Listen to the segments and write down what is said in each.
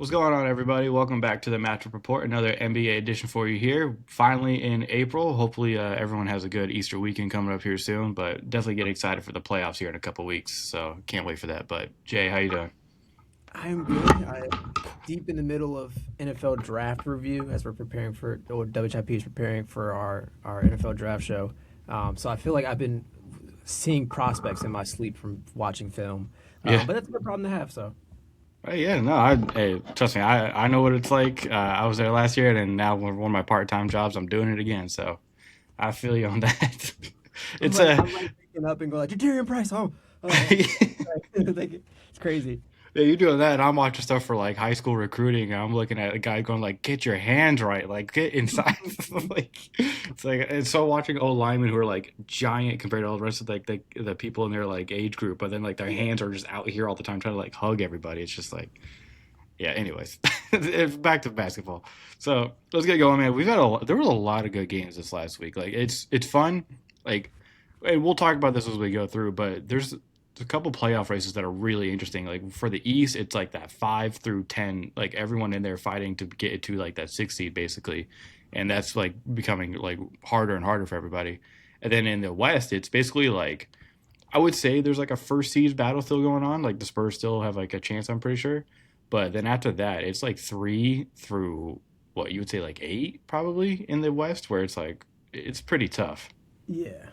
What's going on, everybody? Welcome back to the Matchup Report, another NBA edition for you here. Finally in April. Hopefully, everyone has a good Easter weekend coming up here soon, but definitely get excited for the playoffs here in a couple weeks. So can't wait for that. But Jay, how you doing? I'm good. I'm deep in the middle of NFL draft review as we're preparing for, or WHIP is preparing for our NFL draft show. So I feel like I've been seeing prospects in my sleep from watching film. Yeah. But that's a good problem to have. So Yeah, no, hey, trust me, I know what it's like. I was there last year, and now with one of my part-time jobs, I'm doing it again. So I feel you on that. I'm It's like a I'm like waking up and going like Jadarian Price. Oh, like, it's crazy. Yeah, you're doing that, and I'm watching stuff for like high school recruiting, and I'm looking at a guy going like, "Get your hands right, like get inside." Like it's like and so watching old linemen who are like giant compared to all the rest of like the people in their like age group, but then like their Yeah. hands are just out here all the time trying to like hug everybody. It's just like yeah. Anyways, back to basketball. So let's get going, man. There was a lot of good games this last week. Like it's fun. Like and we'll talk about this as we go through, but there's a couple playoff races that are really interesting. Like for the East, it's like that 5 through 10, like everyone in there fighting to get it to like that 6 seed basically, and that's like becoming like harder and harder for everybody. And then in the West, it's basically like I would say there's like a first seed battle still going on. Like the Spurs still have like a chance, I'm pretty sure. But then after that, it's like 3 through what you would say like 8 probably in the West, where it's like it's pretty tough. Yeah.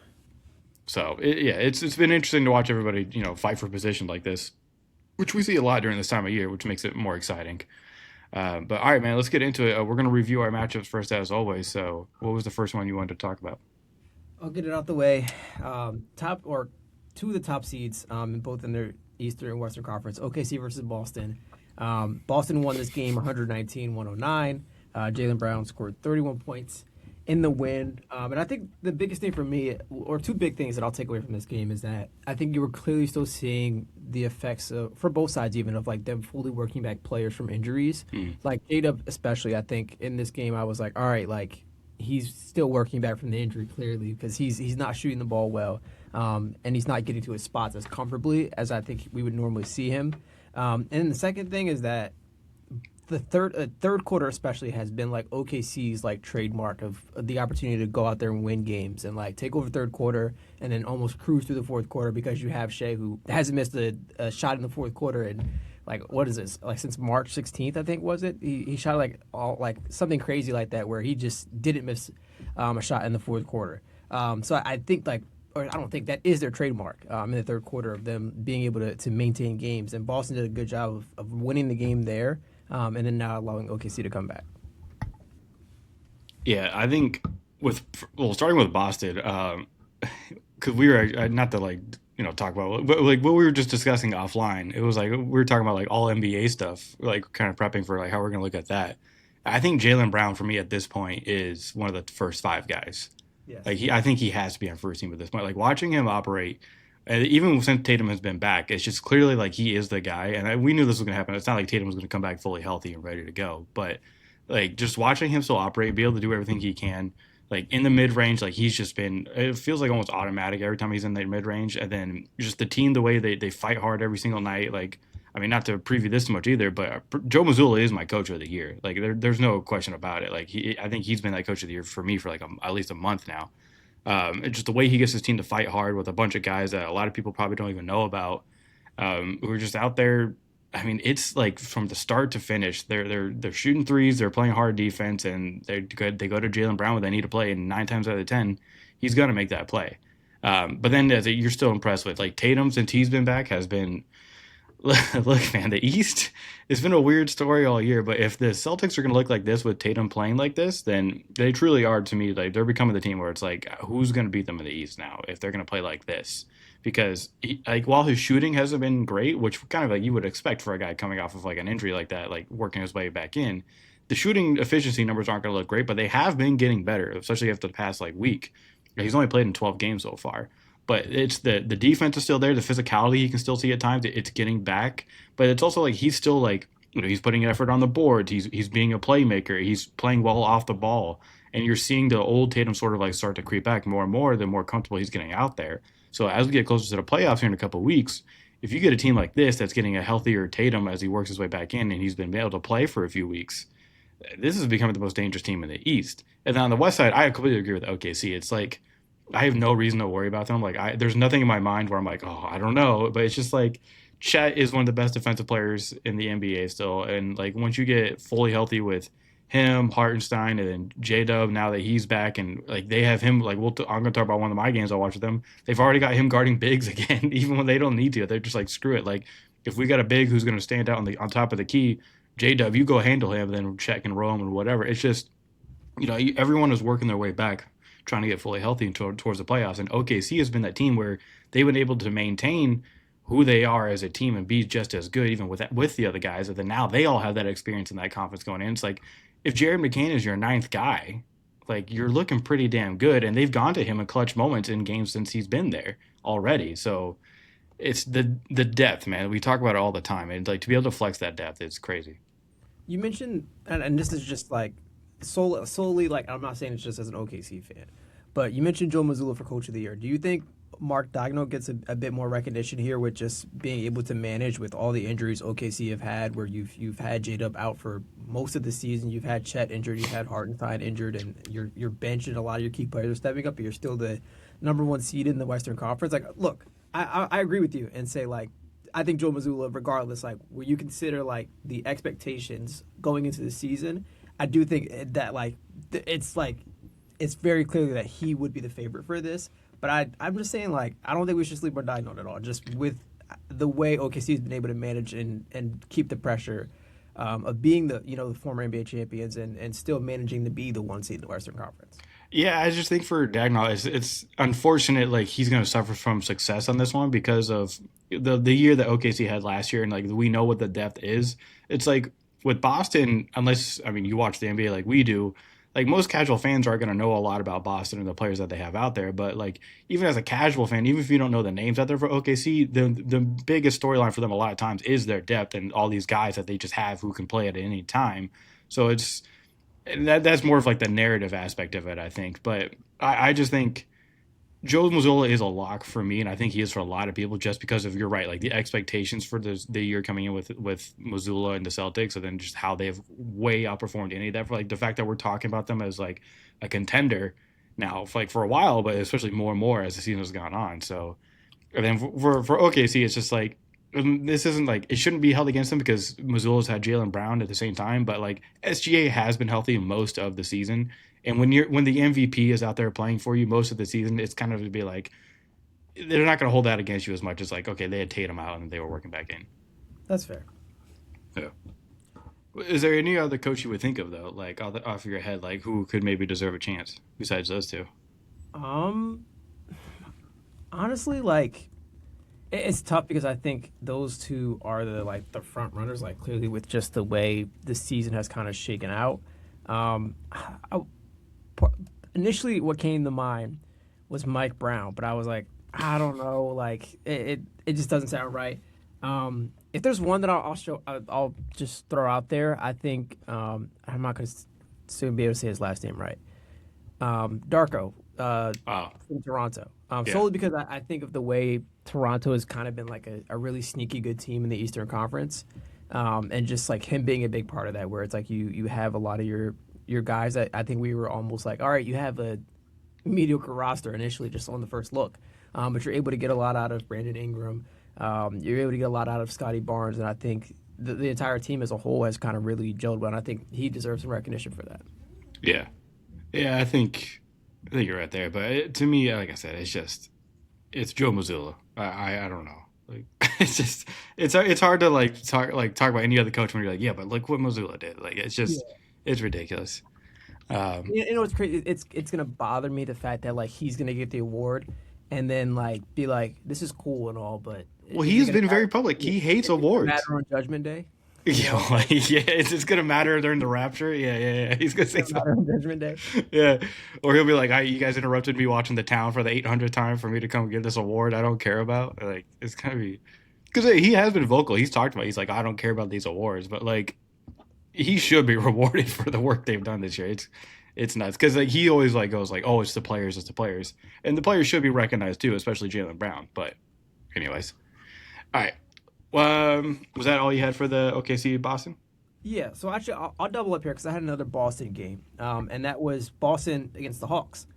So yeah, it's been interesting to watch everybody fight for position like this, which we see a lot during this time of year, which makes it more exciting. But all right, man, let's get into it. We're gonna review our matchups first, as always. So, what was the first one you wanted to talk about? I'll get it out the way. Top or two of the top seeds, both in their Eastern and Western Conference. OKC versus Boston. Boston won this game 119-109. Jalen Brown scored 31 points in the win. And I think the biggest thing for me, or two big things that I'll take away from this game, is that I think you were clearly still seeing the effects of, for both sides, even of like them fully working back players from injuries. Mm. Like J-Dub especially, I think in this game I was like, all right, like he's still working back from the injury clearly because he's not shooting the ball well, and he's not getting to his spots as comfortably as I think we would normally see him. And then the second thing is that the third quarter especially has been like OKC's like trademark of the opportunity to go out there and win games and like take over third quarter and then almost cruise through the fourth quarter because you have Shea who hasn't missed a shot in the fourth quarter and like what is this like since March 16th I think was it he shot like all like something crazy like that where he just didn't miss a shot in the fourth quarter. So I think like or I don't think that is their trademark in the third quarter of them being able to maintain games and Boston did a good job of winning the game there, and then now allowing OKC to come back. Yeah, I think with well, starting with Boston, because we were not to like talk about, but like what we were just discussing offline. It was like we were talking about like all NBA stuff, like kind of prepping for like how we're gonna look at that. I think Jalen Brown for me at this point is one of the first five guys. Like Yes. I think he has to be on first team at this point. Like watching him operate, and even since Tatum has been back, it's just clearly like he is the guy. And we knew this was going to happen. It's not like Tatum was going to come back fully healthy and ready to go, but like just watching him still operate, be able to do everything he can, like in the mid range, like he's just been. It feels like almost automatic every time he's in the mid range, and then just the team, the way they fight hard every single night, like. I mean, not to preview this too much either, but Joe Mazzulla is my coach of the year. Like, there's no question about it. Like, I think he's been that coach of the year for me for like at least a month now. It's just the way he gets his team to fight hard with a bunch of guys that a lot of people probably don't even know about, who are just out there. I mean, it's like from the start to finish, they're shooting threes, they're playing hard defense, and they good. They go to Jalen Brown when they need to play, and 9 times out of 10, he's gonna make that play. But then you're still impressed with like Tatum since he's been back has been look, man, the East, it's been a weird story all year, but if the Celtics are going to look like this with Tatum playing like this, then they truly are to me like they're becoming the team where it's like who's going to beat them in the East now if they're going to play like this? Because like while his shooting hasn't been great, which kind of like you would expect for a guy coming off of like an injury like that, like working his way back in, the shooting efficiency numbers aren't going to look great, but they have been getting better, especially after the past like week. He's only played in 12 games so far, but it's the defense is still there. The physicality you can still see at times. It's getting back, but it's also like he's still like he's putting effort on the boards. He's being a playmaker. He's playing well off the ball, and you're seeing the old Tatum sort of like start to creep back more and more. The more comfortable he's getting out there. So as we get closer to the playoffs here in a couple of weeks, if you get a team like this that's getting a healthier Tatum as he works his way back in and he's been able to play for a few weeks, this is becoming the most dangerous team in the East. And then on the West side, I completely agree with OKC. It's like I have no reason to worry about them. Like there's nothing in my mind where I'm like, oh, I don't know. But it's just like Chet is one of the best defensive players in the NBA still, and like once you get fully healthy with him, Hartenstein, and then J Dub, now that he's back, and like they have him, like I'm gonna talk about one of my games I watch with them. They've already got him guarding bigs again, even when they don't need to. They're just like screw it. Like if we got a big who's gonna stand out on top of the key, J Dub, you go handle him, then Chet and roam and whatever. It's just everyone is working their way back, trying to get fully healthy towards the playoffs. And OKC has been that team where they've been able to maintain who they are as a team and be just as good, even with the other guys. And then now they all have that experience and that confidence going in. It's like if Jared McCain is your ninth guy, like you're looking pretty damn good. And they've gone to him in clutch moments in games since he's been there already. So it's the depth, man. We talk about it all the time, and like to be able to flex that depth is crazy. You mentioned, and this is just like solely like I'm not saying it's just as an OKC fan, but you mentioned Joe Mazzulla for Coach of the Year. Do you think Mark Daigneault gets a bit more recognition here with just being able to manage with all the injuries OKC have had, where you've had J-Dub out for most of the season, you've had Chet injured, you've had Hartenstein injured, and your bench and a lot of your key players are stepping up, but you're still the number one seed in the Western Conference. Like, look, I agree with you and say like I think Joe Mazzulla, regardless, like where you consider like the expectations going into the season, I do think that it's very clearly that he would be the favorite for this. But I'm just saying, like, I don't think we should sleep on Daigneault at all. Just with the way OKC has been able to manage and keep the pressure of being the former NBA champions and still managing to be the one seed in the Western Conference. Yeah, I just think for Dagnall, it's unfortunate. Like he's going to suffer from success on this one because of the year that OKC had last year, and like we know what the depth is. It's like with Boston, unless I mean you watch the NBA like we do, like most casual fans aren't going to know a lot about Boston and the players that they have out there. But like even as a casual fan, even if you don't know the names out there for OKC, the biggest storyline for them a lot of times is their depth and all these guys that they just have who can play at any time. So it's that's more of like the narrative aspect of it, I think. But I just think Joe Mazzulla is a lock for me, and I think he is for a lot of people, just because of you're right, like the expectations for the year coming in with Mazzulla and the Celtics, and then just how they've way outperformed any of that. For like the fact that we're talking about them as like a contender now, for a while, but especially more and more as the season has gone on. So, and then for OKC, it's just like this isn't like it shouldn't be held against them because Missoula's had Jaylen Brown at the same time, but like SGA has been healthy most of the season, and when the MVP is out there playing for you most of the season, it's kind of to be like they're not going to hold that against you as much as like okay they had Tatum out and they were working back in. That's fair. Yeah. Is there any other coach you would think of though, like off of your head, like who could maybe deserve a chance besides those two? Um, Honestly, like it's tough because I think those two are the front runners, like clearly with just the way the season has kind of shaken out. Um, I, Initially, what came to mind was Mike Brown, but I was like, I don't know, like it just doesn't sound right. If there's one that I'll just throw out there, I think I'm not gonna soon be able to say his last name right. Darko from Toronto. Yeah. Solely because I think of the way Toronto has kind of been like a really sneaky good team in the Eastern Conference, and just like him being a big part of that, where it's like you have a lot of your guys that I think we were almost like, all right, you have a mediocre roster initially just on the first look, but you're able to get a lot out of Brandon Ingram. You're able to get a lot out of Scotty Barnes, and I think the entire team as a whole has kind of really gelled well, and I think he deserves some recognition for that. Yeah, yeah, I think you're right there. But to me, like I said, it's Joe Mazzulla. I don't know. Like it's just it's hard to talk about any other coach when you're like, yeah, but look what Mazzulla did. Like it's just it's ridiculous. You know what's crazy? It's gonna bother me the fact that like he's gonna get the award, and then like be like, this is cool and all, but well, he's been very public. He hates awards. Matter on Judgment Day. Yeah, like, yeah, it's gonna matter during the rapture. Yeah. He's gonna say something. On Judgment Day. Yeah, or he'll be like, you guys interrupted me watching The Town for the 800th time for me to come give this award I don't care about." Like, it's gonna be because he has been vocal. He's talked about. He's like, "I don't care about these awards," but like, he should be rewarded for the work they've done this year. It's nuts because like he always like goes like, "Oh, it's the players," and the players should be recognized too, especially Jaylen Brown. But anyways. All right. Was that all you had for the OKC Boston? Yeah, so actually, I'll double up here because I had another Boston game, and that was Boston against the Hawks.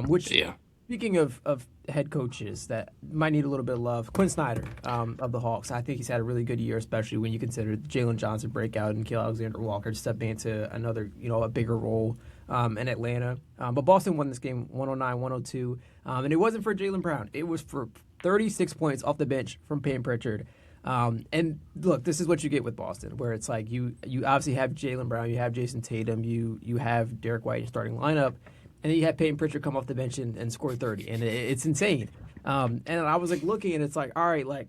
Which, Yeah. speaking of head coaches that might need a little bit of love, Quinn Snyder of the Hawks, I think he's had a really good year, especially when you consider Jalen Johnson breakout and Kill Alexander Walker stepping into another, a bigger role in Atlanta. But Boston won this game 109-102, and it wasn't for Jalen Brown. It was for 36 points off the bench from Payne Pritchard. And look, this is what you get with Boston, where it's like you obviously have Jalen Brown, you have Jason Tatum, you have Derek White in your starting lineup, and then you have Peyton Pritchard come off the bench and score 30, and it's insane. And I was like looking, and it's like, all right, like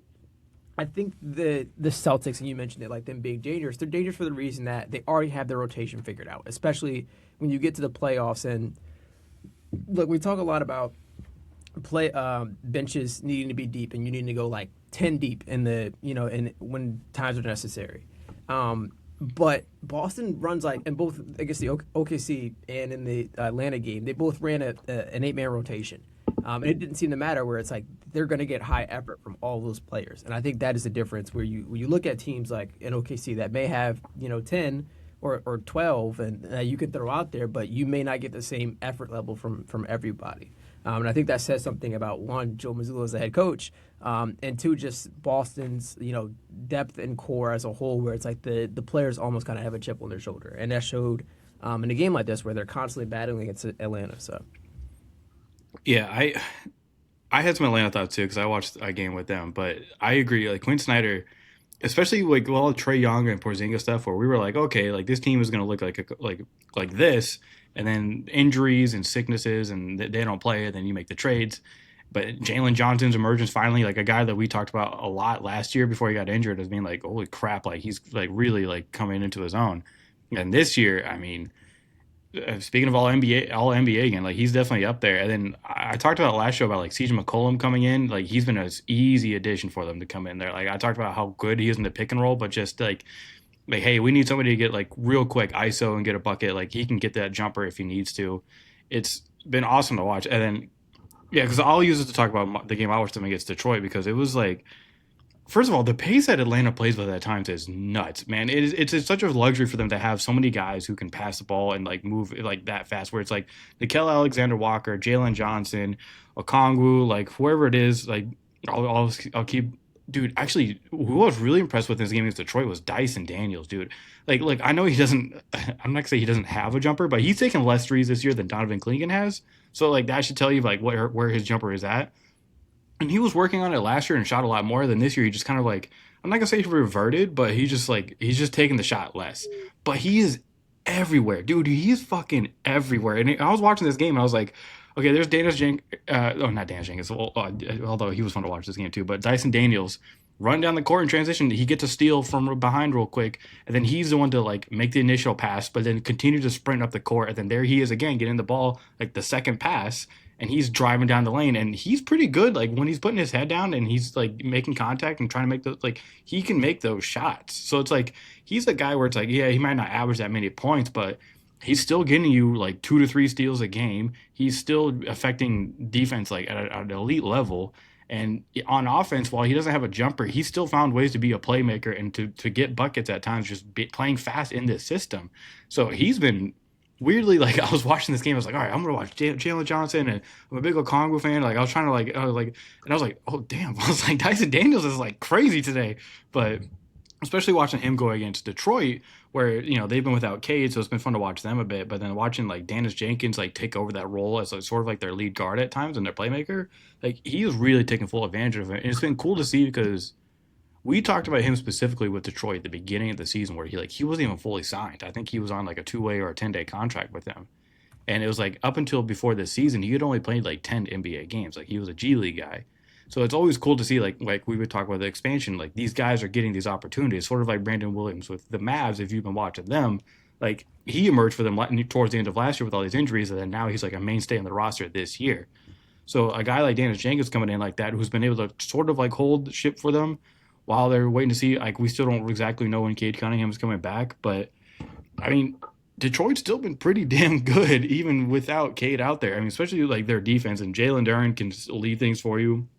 I think the Celtics, and you mentioned it, like them being dangerous. They're dangerous for the reason that they already have their rotation figured out, especially when you get to the playoffs. And look, we talk a lot about play benches needing to be deep, and you need to go like 10 deep in the in when times are necessary. But Boston runs like in both I guess the OKC and in the Atlanta game, they both ran an 8-man rotation. And it didn't seem to matter where it's like they're going to get high effort from all those players, and I think that is the difference where you look at teams like in OKC that may have 10 or 12 and you can throw out there, but you may not get the same effort level from everybody. And I think that says something about one, Joe Mazzulla as a head coach, and two, just Boston's depth and core as a whole, where it's like the players almost kind of have a chip on their shoulder, and that showed in a game like this where they're constantly battling against Atlanta. So Yeah, I had some Atlanta thoughts too because I watched a game with them, but I agree. Like Quinn Snyder, especially like all Trey Young and Porzingis stuff, where we were like, okay, like this team is going to look like this, and then injuries and sicknesses, and they don't play, and then you make the trades. But Jalen Johnson's emergence finally, like a guy that we talked about a lot last year before he got injured, as being like, holy crap, like he's like really like coming into his own. And this year, I mean, speaking of all NBA again, like he's definitely up there. And then I talked about last show about like CJ McCollum coming in, like he's been an easy addition for them to come in there. Like I talked about how good he is in the pick and roll, but just like hey, we need somebody to get like real quick ISO and get a bucket. Like he can get that jumper if he needs to. It's been awesome to watch. And then yeah, because I'll use it to talk about the game I watched them against Detroit because it was like first of all, the pace that Atlanta plays with at times is nuts, man. It's such a luxury for them to have so many guys who can pass the ball and like move like that fast. Where it's like Nickel Alexander Walker, Jalen Johnson, Okongwu, like whoever it is, like I'll keep. Dude, actually, who I was really impressed with in this game against Detroit was Dyson Daniels, dude. Like I know he doesn't. I'm not gonna say he doesn't have a jumper, but he's taken less threes this year than Donovan Clingan has. So like that should tell you like where his jumper is at. And he was working on it last year and shot a lot more than this year. He just kind of like I'm not gonna say he reverted, but he's just taking the shot less. But he is everywhere, dude. He's fucking everywhere. And I was watching this game and I was like, okay, there's not Daniel Jenkins. Well, although he was fun to watch this game too. But Dyson Daniels run down the court in transition. He gets a steal from behind real quick, and then he's the one to like make the initial pass, but then continue to sprint up the court. And then there he is again, getting the ball like the second pass, and he's driving down the lane, and he's pretty good. Like when he's putting his head down and he's like making contact and trying to make those, like he can make those shots. So it's like he's a guy where it's like, yeah, he might not average that many points, but he's still getting you like 2 to 3 steals a game. He's still affecting defense like at an elite level. And on offense, while he doesn't have a jumper, he's still found ways to be a playmaker and to get buckets at times, just playing fast in this system. So he's been weirdly like I was watching this game. I was like, all right, I'm gonna watch Jalen Johnson, and I'm a big Okongwu fan. Like I was trying to and I was like, oh damn, I was like Dyson Daniels is like crazy today, but especially watching him go against Detroit, where they've been without Cade, so it's been fun to watch them a bit. But then watching like Dennis Jenkins like take over that role as like, sort of like their lead guard at times and their playmaker, like he is really taking full advantage of it. And it's been cool to see because we talked about him specifically with Detroit at the beginning of the season, where he wasn't even fully signed. I think he was on like a 2-way or a 10-day contract with them. And it was like up until before this season, he had only played like 10 NBA games. Like he was a G League guy. So it's always cool to see like we would talk about the expansion. Like these guys are getting these opportunities, sort of like Brandon Williams with the Mavs. If you've been watching them, like he emerged for them towards the end of last year with all these injuries, and then now he's like a mainstay on the roster this year. So a guy like Dennis Jenkins coming in like that, who's been able to sort of like hold ship for them while they're waiting to see. Like we still don't exactly know when Cade Cunningham is coming back, but I mean, Detroit's still been pretty damn good even without Cade out there. I mean, especially like their defense, and Jalen Duren can lead things for you.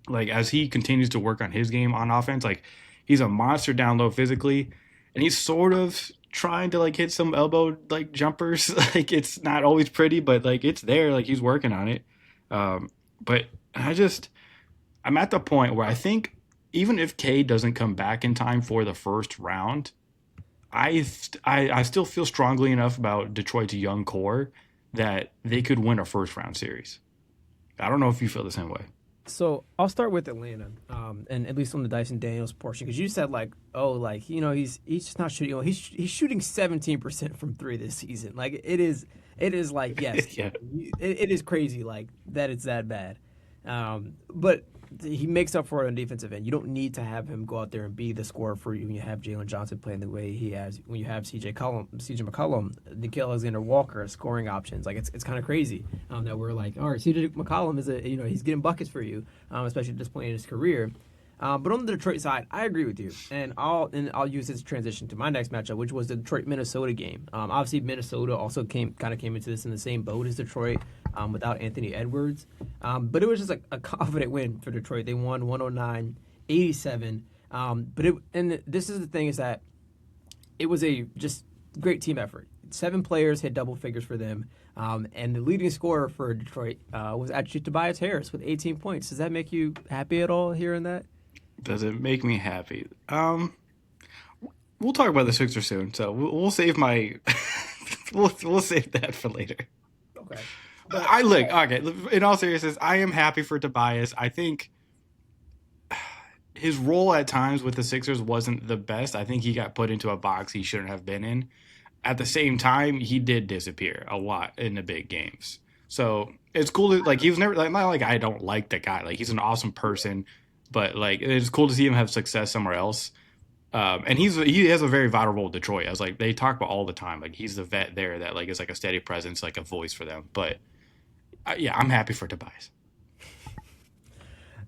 like as he continues to work on his game on offense, like he's a monster down low physically, and he's sort of trying to like hit some elbow like jumpers. Like it's not always pretty, but like it's there. Like he's working on it. But I'm at the point where I think even if Cade doesn't come back in time for the first round, I still feel strongly enough about Detroit's young core that they could win a first round series. I don't know if you feel the same way. So I'll start with Atlanta, and at least on the Dyson Daniels portion, because you said like, oh, like he's just not shooting. You know, he's shooting 17% from three this season. Like it is like yes, Yeah. it is crazy like that it's that bad. But he makes up for it on defensive end. You don't need to have him go out there and be the scorer for you when you have Jalen Johnson playing the way he has. When you have CJ McCollum, Nikhil Alexander Walker scoring options, like it's kind of crazy that we're like, all right, CJ McCollum is he's getting buckets for you, especially at this point in his career. But on the Detroit side, I agree with you, and I'll use this transition to my next matchup, which was the Detroit Minnesota game. Obviously, Minnesota also came into this in the same boat as Detroit, without Anthony Edwards, but it was just a confident win for Detroit. They won 109-87. And this is the thing is that it was a just great team effort. 7 players hit double figures for them. And the leading scorer for Detroit was actually Tobias Harris with 18 points. Does that make you happy at all hearing that? Does it make me happy? We'll talk about the Sixers soon, so we'll save my we'll save that for later. Okay. But I look okay. In all seriousness, I am happy for Tobias. I think his role at times with the Sixers wasn't the best. I think he got put into a box he shouldn't have been in. At the same time, he did disappear a lot in the big games. So it's cool to like he was never like not like I don't like the guy. Like he's an awesome person, but like it's cool to see him have success somewhere else. And he has a very vital role with Detroit. I was like they talk about all the time. Like he's the vet there that like is like a steady presence, like a voice for them. But yeah, I'm happy for Tobias.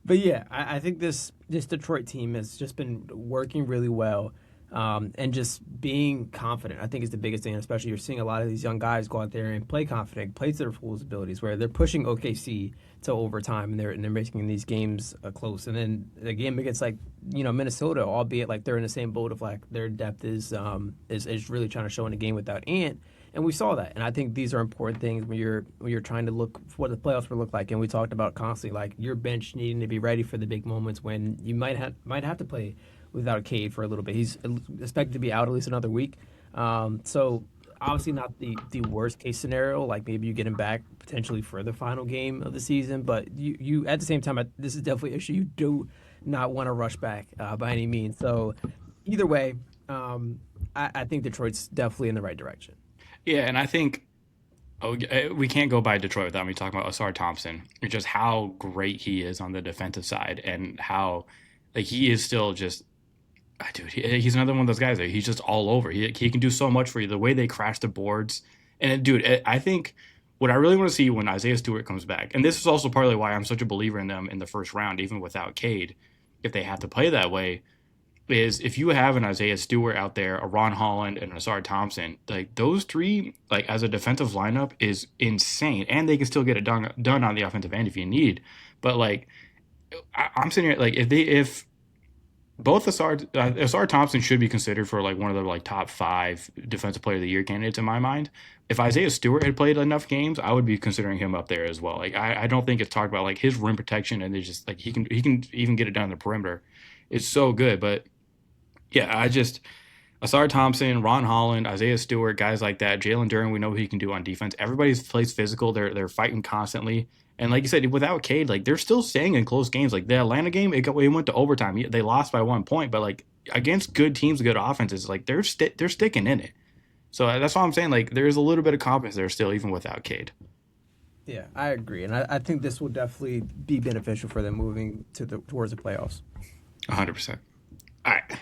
But yeah, I think this Detroit team has just been working really well, and just being confident. I think is the biggest thing. Especially you're seeing a lot of these young guys go out there and play confident, play to their full abilities, where they're pushing OKC to overtime and they're making these games close. And then the game against like Minnesota, albeit like they're in the same boat of like their depth is really trying to show in the game without Ant. And we saw that, and I think these are important things when you're trying to look for what the playoffs will look like. And we talked about constantly like your bench needing to be ready for the big moments when you might have to play without Cade for a little bit. He's expected to be out at least another week, so obviously not the worst case scenario. Like maybe you get him back potentially for the final game of the season, but you at the same time this is definitely an issue you do not want to rush back by any means. So either way, I think Detroit's definitely in the right direction. Yeah, and I think we can't go by Detroit without me talking about Asar Thompson. It's just how great he is on the defensive side and how like he is still just dude. He's another one of those guys that he's just all over. He can do so much for you. The way they crash the boards, and dude, I think what I really want to see when Isaiah Stewart comes back, and this is also partly why I'm such a believer in them in the first round, even without Cade, if they have to play that way, is if you have an Isaiah Stewart out there, a Ron Holland, and an Asar Thompson, like those three, like as a defensive lineup, is insane, and they can still get it done on the offensive end if you need. But like, I'm sitting here like if both Asar Thompson should be considered for like one of the like top 5 defensive player of the year candidates in my mind. If Isaiah Stewart had played enough games, I would be considering him up there as well. Like I don't think it's talked about like his rim protection and it's just like he can even get it done on the perimeter. It's so good, but yeah, Asar Thompson, Ron Holland, Isaiah Stewart, guys like that, Jalen Duren, we know what he can do on defense. Everybody plays physical. They're fighting constantly. And like you said, without Cade, like they're still staying in close games. Like the Atlanta game, it went to overtime. They lost by 1 point, but like against good teams, good offenses, like they're sticking in it. So that's why I'm saying like there's a little bit of confidence there still, even without Cade. Yeah, I agree, and I think this will definitely be beneficial for them moving towards the playoffs. 100%. All right.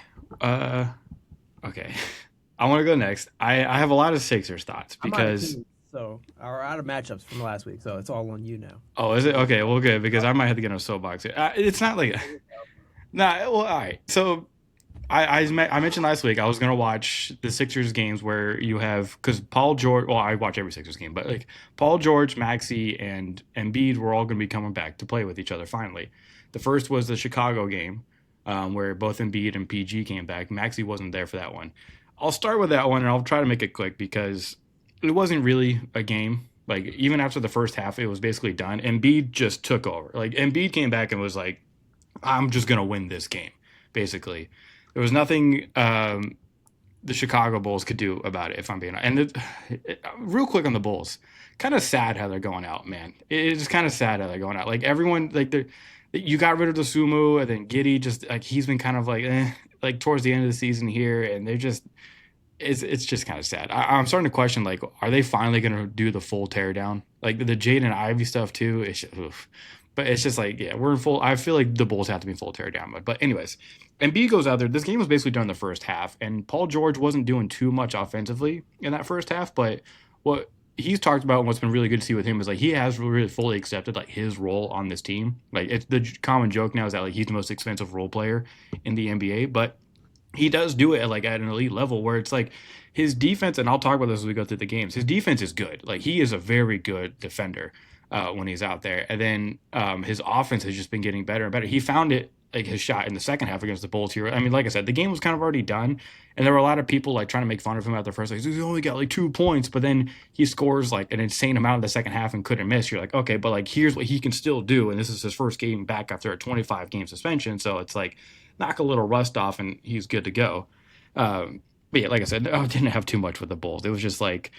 Okay. I want to go next. I have a lot of Sixers thoughts I'm out of because teams, so or out of matchups from last week, so it's all on you now. oh, is it okay? Well, good because I might have to get on a soapbox here. It's not like nah. Well, all right. So I mentioned last week I was gonna watch the Sixers games where you have because Paul George. Well, I watch every Sixers game, but like Paul George, Maxey, and Embiid were all gonna be coming back to play with each other finally. The first was the Chicago game, where both Embiid and PG came back. Maxey wasn't there for that one. I'll start with that one, and I'll try to make it quick because it wasn't really a game. Like even after the first half, it was basically done. Embiid just took over. Like Embiid came back and was like, "I'm just gonna win this game." Basically, there was nothing the Chicago Bulls could do about it. If I'm being honest. Real quick on the Bulls, kind of sad how they're going out, man. It's kind of sad how they're going out. Like everyone, like you got rid of the Sumu, and then Giddy just like he's been kind of like like towards the end of the season here, and they're just it's just kind of sad. I'm starting to question like, are they finally going to do the full teardown? Like the Jaden Ivey stuff too. Oof. But it's just like, yeah, we're in full. I feel like the Bulls have to be in full teardown mode. But anyways, Embiid goes out there. This game was basically done in the first half, and Paul George wasn't doing too much offensively in that first half. But what he's talked about and what's been really good to see with him is like he has really fully accepted like his role on this team. Like it's the common joke now is that like he's the most expensive role player in the NBA, but he does do it at like at an elite level where it's like his defense, and I'll talk about this as we go through the games. His defense is good. Like he is a very good defender when he's out there, and then his offense has just been getting better and better. He found it like his shot in the second half against the Bulls here. I mean, like I said, the game was kind of already done, and there were a lot of people like trying to make fun of him at the first. Like he's only got like 2 points, but then he scores like an insane amount in the second half and couldn't miss. You're like, okay, but like here's what he can still do, and this is his first game back after a 25 game suspension, so it's like knock a little rust off and he's good to go. But yeah, like I said, I didn't have too much with the Bulls. It was just like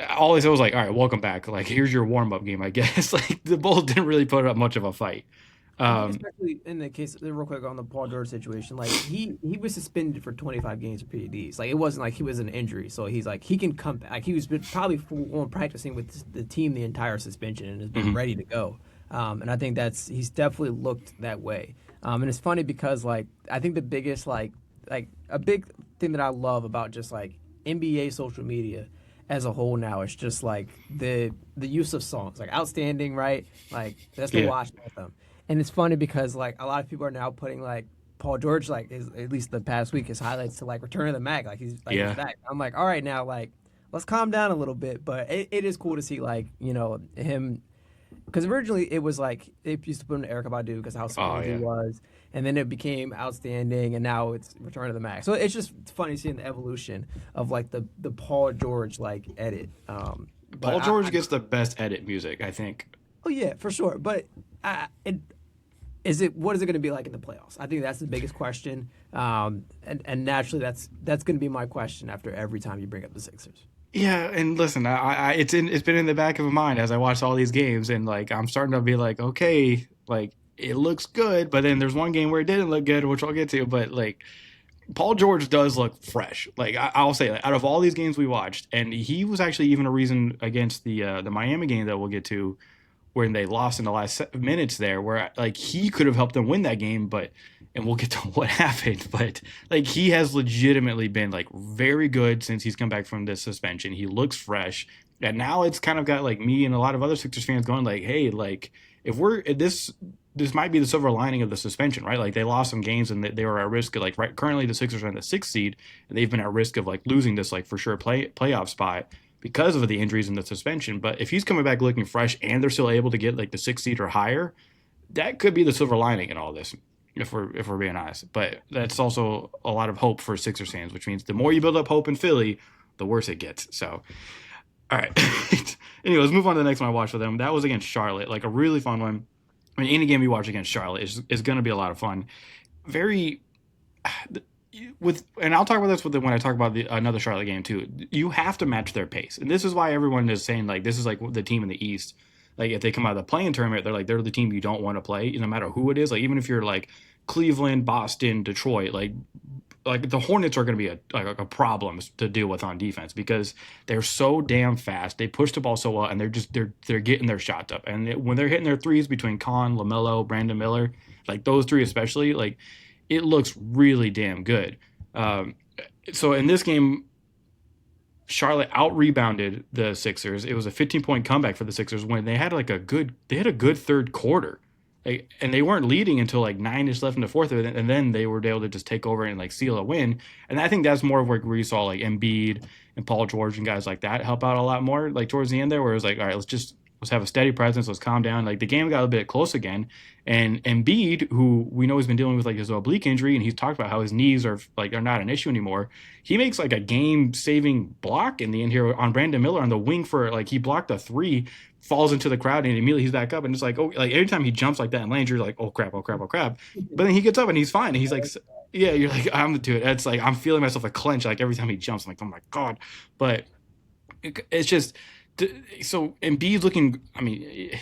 all I said was like, all right, welcome back. Like here's your warm up game, I guess. Like the Bulls didn't really put up much of a fight. I think Um, especially in the case, real quick on the Paul George situation, like he was suspended for 25 games for PEDs. Like it wasn't like he was an injury, so he's like he can come back. Like he was probably full on practicing with the team the entire suspension and has been mhm. ready to go. And I think he's definitely looked that way. And it's funny because like I think the biggest like a big thing that I love about just like NBA social media as a whole now is just like the use of songs like outstanding, right? Like that's the Yeah. watch anthem. And it's funny because like a lot of people are now putting like Paul George like his, at least the past week his highlights to like Return of the Mac he's Yeah. back. I'm like, all right now like let's calm down a little bit, but it is cool to see like him because originally it was like they used to put him to Erica Badu because how Oh smooth he yeah. was, and then it became outstanding, and now it's Return of the Mac. So it's just funny seeing the evolution of like the Paul George like edit. But Paul George gets the best edit music, I think. oh yeah, for sure. But what is it going to be like in the playoffs? I think that's the biggest question. And naturally that's going to be my question after every time you bring up the Sixers. Yeah, and listen, it's been in the back of my mind as I watched all these games, and like I'm starting to be like, okay, like it looks good, but then there's one game where it didn't look good, which I'll get to. But like Paul George does look fresh. Like I'll say, like, out of all these games we watched, and he was actually even a reason against the Miami game that we'll get to, when they lost in the last minutes there, where like he could have helped them win that game, but and we'll get to what happened. But like he has legitimately been like very good since he's come back from this suspension. He looks fresh, and now it's kind of got like me and a lot of other Sixers fans going like, hey, like if this might be the silver lining of the suspension, right? Like they lost some games and they were at risk of like right currently the Sixers are in the sixth seed and they've been at risk of like losing this like for sure playoff spot because of the injuries and the suspension. But if he's coming back looking fresh and they're still able to get like the sixth seed or higher, that could be the silver lining in all this. If we're being honest, but that's also a lot of hope for Sixers fans, which means the more you build up hope in Philly, the worse it gets. So, all right. Anyway, let's move on to the next one I watched for them. That was against Charlotte, like a really fun one. I mean, any game you watch against Charlotte is going to be a lot of fun. Very with, and I'll talk about this when I talk about another Charlotte game too. You have to match their pace, and this is why everyone is saying like this is like the team in the East. Like if they come out of the playing tournament, they're the team you don't want to play, no matter who it is. Like even if you're like Cleveland, Boston, Detroit, like the Hornets are going to be a problem to deal with on defense because they're so damn fast. They push the ball so well, and they're getting their shots up. And when they're hitting their threes between Con, LaMelo, Brandon Miller, like those three especially, like it looks really damn good. Um, so in this game, Charlotte out rebounded the Sixers. It was a 15-point comeback for the Sixers when they had a good third quarter. And they weren't leading until like 9-ish left in the fourth, and then they were able to just take over and like seal a win. And I think that's more of where you saw like Embiid and Paul George and guys like that help out a lot more, like towards the end there, where it was like, all right, let's just let's have a steady presence, let's calm down. Like the game got a bit close again, and Embiid, who we know has been dealing with like his oblique injury, and he's talked about how his knees are not an issue anymore. He makes like a game saving block in the end here on Brandon Miller on the wing for like he blocked a three, falls into the crowd, and immediately he's back up, and it's like, oh, like every time he jumps like that and lands, you're like, oh crap, oh crap, oh crap. But then he gets up and he's fine, and he's like, yeah, you're like, I'm the dude. It's like I'm feeling myself a clench like every time he jumps. I'm like, oh my god. But it's just so Embiid looking. I mean,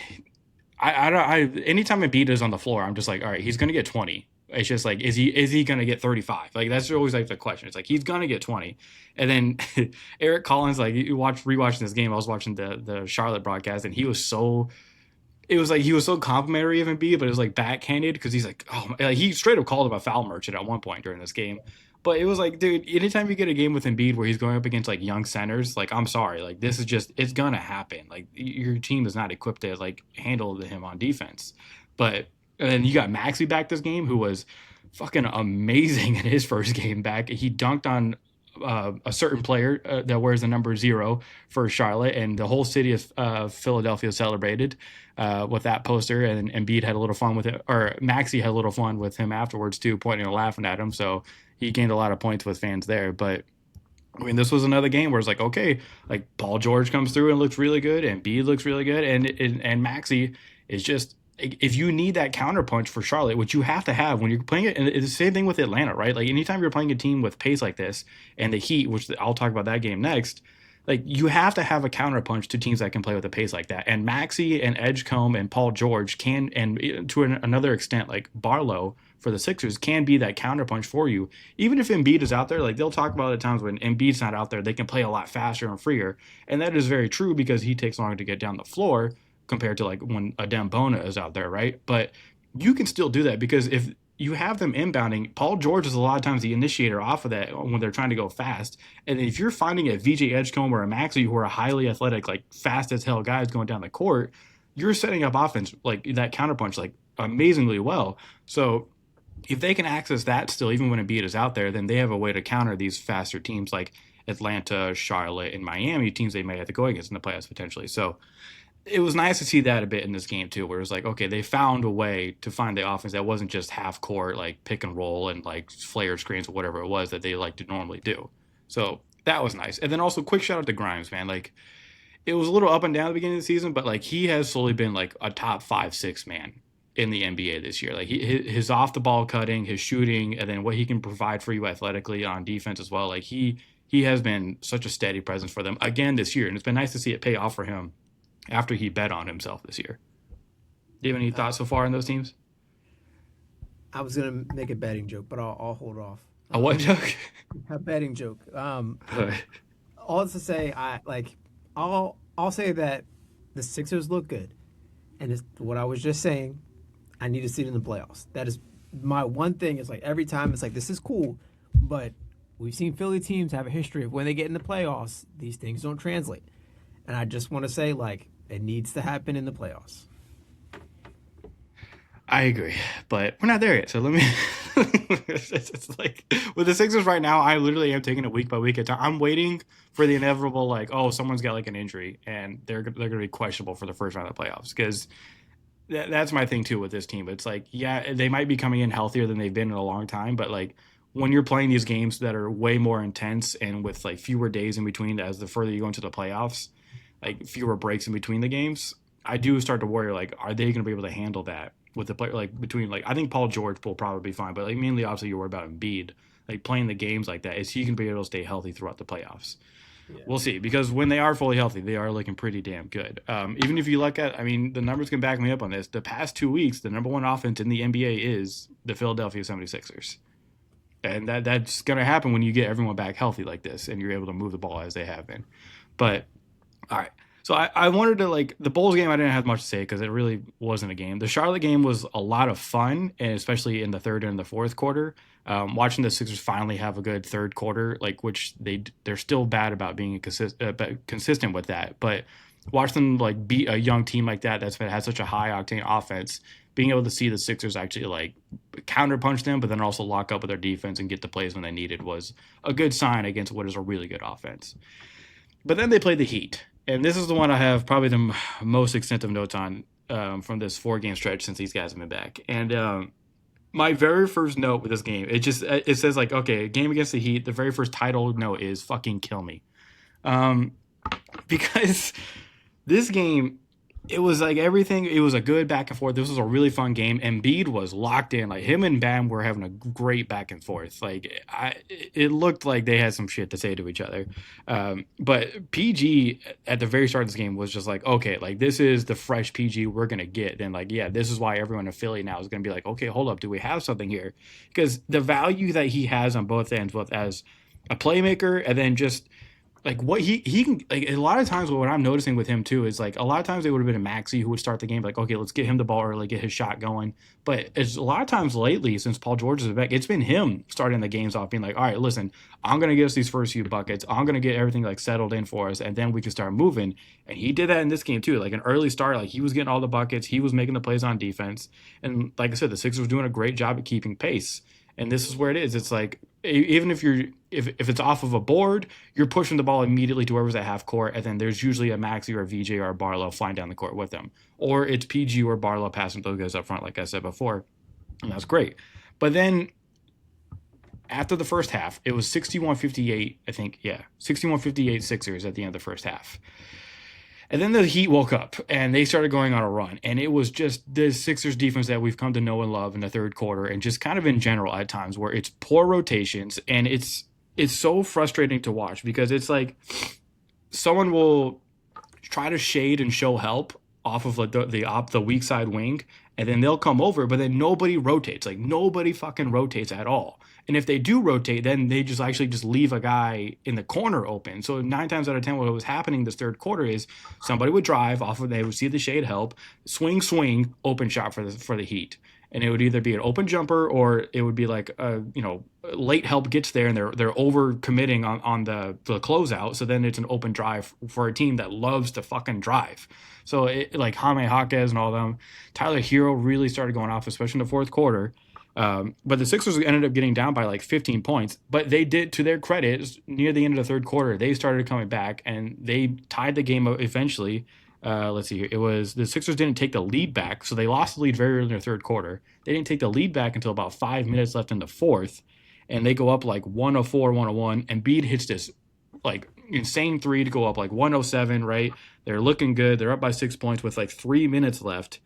I don't. Anytime Embiid is on the floor, I'm just like, all right, he's gonna get 20. It's just like, is he gonna get 35? Like that's always like the question. It's like he's gonna get 20, and then Eric Collins, like you rewatching this game. I was watching the Charlotte broadcast, and he was so. It was like he was so complimentary of Embiid, but it was like backhanded because he's like, oh, like, he straight up called him a foul merchant at one point during this game. But it was like, dude, anytime you get a game with Embiid where he's going up against like young centers, like I'm sorry, like this is just it's gonna happen. Like your team is not equipped to like handle him on defense. But and then you got Maxey back this game, who was fucking amazing in his first game back. He dunked on a certain player that wears the number 0 for Charlotte, and the whole city of Philadelphia celebrated with that poster. And Embiid had a little fun with it, or Maxey had a little fun with him afterwards too, pointing and laughing at him. So he gained a lot of points with fans there. But I mean, this was another game where it's like, okay, like Paul George comes through and looks really good, and Embiid looks really good, and Maxey is just if you need that counterpunch for Charlotte, which you have to have when you're playing it, and it's the same thing with Atlanta, right? Like anytime you're playing a team with pace like this and the Heat, which I'll talk about that game next, like you have to have a counterpunch to teams that can play with a pace like that. And Maxey and Edgecombe and Paul George can, and to another extent, like Barlow for the Sixers can be that counterpunch for you. Even if Embiid is out there, like they'll talk about the times when Embiid's not out there, they can play a lot faster and freer. And that is very true because he takes longer to get down the floor compared to like when Adem Bona is out there, right? But you can still do that because if you have them inbounding, Paul George is a lot of times the initiator off of that when they're trying to go fast. And if you're finding a VJ Edgecombe or a Maxey who are highly athletic, like fast as hell guys going down the court, you're setting up offense like that counterpunch like amazingly well. So if they can access that still, even when Embiid is out there, then they have a way to counter these faster teams like Atlanta, Charlotte, and Miami, teams they may have to go against in the playoffs potentially. So it was nice to see that a bit in this game too, where it was like, okay, they found a way to find the offense that wasn't just half court, like pick and roll and like flare screens or whatever it was that they like to normally do. So that was nice. And then also quick shout out to Grimes, man. Like it was a little up and down at the beginning of the season, but like he has slowly been like a top 5-6 man in the NBA this year. Like his off the ball cutting, his shooting, and then what he can provide for you athletically on defense as well. Like he has been such a steady presence for them again this year, and it's been nice to see it pay off for him after he bet on himself this year. Do you have any thoughts so far on those teams? I was gonna make a betting joke, but I'll hold off. A what joke? A betting joke. All to say, I'll say that the Sixers look good, and it's what I was just saying. I need to see it in the playoffs. That is my one thing. Is like every time it's like this is cool, but we've seen Philly teams have a history of when they get in the playoffs, these things don't translate. And I just want to say, like, it needs to happen in the playoffs. I agree, but we're not there yet. So let me. It's like with the Sixers right now, I literally am taking it week by week at a time. I'm waiting for the inevitable, like, oh, someone's got like an injury and they're going to be questionable for the first round of the playoffs because that's my thing too with this team. It's like, yeah, they might be coming in healthier than they've been in a long time, but like when you're playing these games that are way more intense and with like fewer days in between as the further you go into the playoffs, like fewer breaks in between the games, I do start to worry, like, are they going to be able to handle that with the player, like between, like, I think Paul George will probably be fine, but like mainly obviously you're worried about Embiid, like playing the games like that. Is he going to be able to stay healthy throughout the playoffs? Yeah. We'll see, because when they are fully healthy, they are looking pretty damn good. Even if you look at, I mean, the numbers can back me up on this. The past 2 weeks, the number one offense in the NBA is the Philadelphia 76ers. And that's going to happen when you get everyone back healthy like this and you're able to move the ball as they have been. But, all right. So I wanted to, like, the Bulls game, I didn't have much to say because it really wasn't a game. The Charlotte game was a lot of fun, and especially in the third and the fourth quarter. Watching the Sixers finally have a good third quarter, like, which they're still bad about being consistent with that. But watch them, like, beat a young team like that that's had such a high-octane offense, being able to see the Sixers actually, like, counterpunch them, but then also lock up with their defense and get the plays when they needed was a good sign against what is a really good offense. But then they played the Heat. and this is the one I have probably the most extensive notes on from this 4 game stretch since these guys have been back. And my very first note with this game, it says like, okay, game against the Heat. The very first title note is fucking kill me, um, because this game, it was like everything. It was a good back and forth. This was a really fun game. Embiid was locked in. Like him and Bam were having a great back and forth. It looked like they had some shit to say to each other. But PG at the very start of this game was just like, okay, like this is the fresh PG we're gonna get. Then like, yeah, this is why everyone in Philly now is gonna be like, okay, hold up, do we have something here? Because the value that he has on both ends, both as a playmaker and then just like what he can like a lot of times what I'm noticing with him too is like a lot of times it would have been a Maxi who would start the game like okay let's get him the ball early get his shot going, but it's a lot of times lately since Paul George is back it's been him starting the games off being like all right listen I'm gonna get us these first few buckets, I'm gonna get everything like settled in for us and then we can start moving. And he did that in this game too, like an early start, like he was getting all the buckets, he was making the plays on defense, and like I said the Sixers were doing a great job at keeping pace. And this is where it is. It's like even if it's off of a board, you're pushing the ball immediately to whoever's at half court, and then there's usually a Maxi or a VJ or a Barlow flying down the court with them, or it's PG or Barlow passing those guys up front, like I said before, and that's great. But then after the first half, it was 61-58, I think, yeah, 61-58 Sixers at the end of the first half. And then the Heat woke up and they started going on a run. And it was just the Sixers defense that we've come to know and love in the third quarter and just kind of in general at times where it's poor rotations and it's so frustrating to watch because it's like someone will try to shade and show help off of like the weak side wing, and then they'll come over, but then nobody rotates. Like nobody fucking rotates at all. And if they do rotate, then they just actually just leave a guy in the corner open. So 9 times out of 10, what was happening this third quarter is somebody would drive off of, they would see the shade help, swing, open shot for the Heat. And it would either be an open jumper or it would be like late help gets there and they're over committing on the closeout. So then it's an open drive for a team that loves to fucking drive. So like Jaime Jaquez and all them, Tyler Hero really started going off, especially in the fourth quarter. But the Sixers ended up getting down by like 15 points. But they did, to their credit, near the end of the third quarter, they started coming back and they tied the game up eventually. Let's see here. It was the Sixers didn't take the lead back, so they lost the lead very early in the third quarter. They didn't take the lead back until about 5 minutes left in the fourth, and they go up like 104, 101, and Embiid hits this like insane three to go up like 107, right? They're looking good. They're up by 6 points with like 3 minutes left.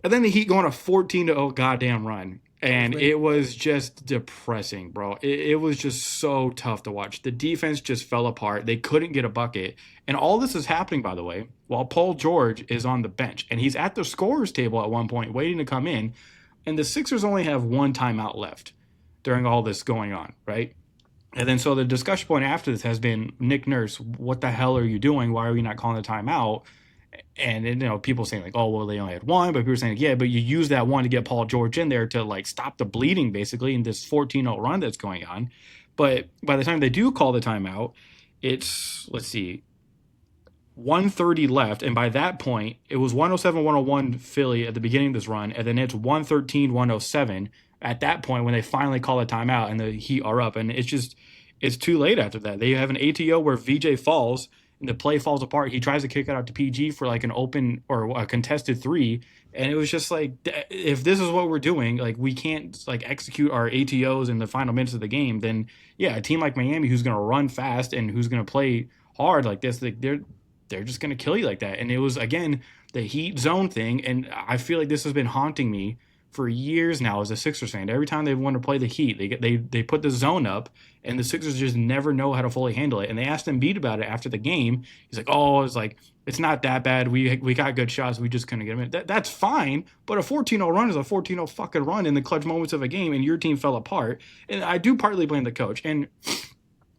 And then the Heat go on a 14-0 goddamn run. And it was just depressing, bro. It was just so tough to watch. The defense just fell apart. They couldn't get a bucket. And all this is happening, by the way, while Paul George is on the bench. And he's at the scorer's table at one point waiting to come in. And the Sixers only have one timeout left during all this going on, right? And then so the discussion point after this has been, Nick Nurse, what the hell are you doing? Why are you not calling the timeout? And people saying like, oh well, they only had one, but people saying yeah, but you use that one to get Paul George in there to like stop the bleeding basically in this 14-0 run that's going on. But by the time they do call the timeout, it's 1:30 left, and by that point it was 107-101 Philly at the beginning of this run, and then it's 113-107 at that point when they finally call a timeout and the Heat are up, and it's too late after that. They have an ATO where VJ falls. And the play falls apart. He tries to kick it out to PG for like an open or a contested three. And it was just like, if this is what we're doing, like we can't like execute our ATOs in the final minutes of the game, then yeah, a team like Miami who's going to run fast and who's going to play hard like this, like they're just going to kill you like that. And it was, again, the Heat zone thing. And I feel like this has been haunting me for years now as a Sixers fan. Every time they want to play the Heat, they put the zone up, and the Sixers just never know how to fully handle it. And they asked Embiid about it after the game. He's like, "Oh, it's not that bad. We got good shots. We just couldn't get them in." That's fine, but a 14-0 run is a 14-0 fucking run in the clutch moments of a game, and your team fell apart. And I do partly blame the coach. And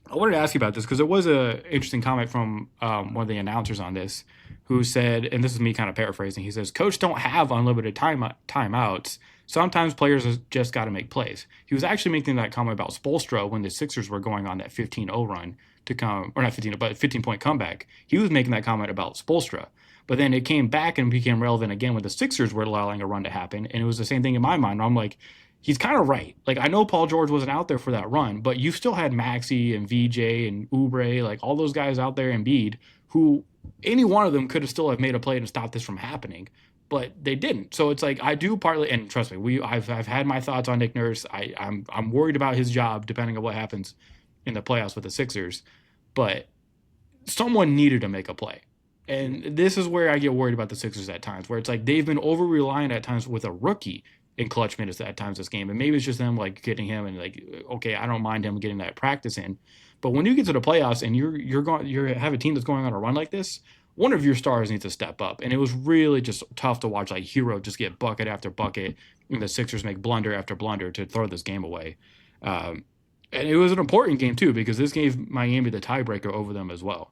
I wanted to ask you about this because there was a interesting comment from one of the announcers on this, who said, and this is me kind of paraphrasing, he says, "Coach don't have unlimited timeouts. Sometimes players just got to make plays." He was actually making that comment about Spoelstra when the Sixers were going on that 15-0 run to come, or not 15, but 15-point comeback. He was making that comment about Spoelstra. But then it came back and became relevant again when the Sixers were allowing a run to happen. And it was the same thing in my mind. I'm like, he's kind of right. Like I know Paul George wasn't out there for that run, but you still had Maxi and VJ and Oubre, like all those guys out there, Embiid, who any one of them could have still have made a play to stop this from happening, but they didn't. So it's like I do partly, and trust me, I've had my thoughts on Nick Nurse. I'm worried about his job depending on what happens in the playoffs with the Sixers, but someone needed to make a play. And this is where I get worried about the Sixers at times, where it's like they've been over reliant at times with a rookie in clutch minutes at times this game. And maybe it's just them like getting him and like, okay, I don't mind him getting that practice in. But when you get to the playoffs and you have a team that's going on a run like this, one of your stars needs to step up. And it was really just tough to watch like Hero just get bucket after bucket and the Sixers make blunder after blunder to throw this game away. And it was an important game too, because this gave Miami the tiebreaker over them as well.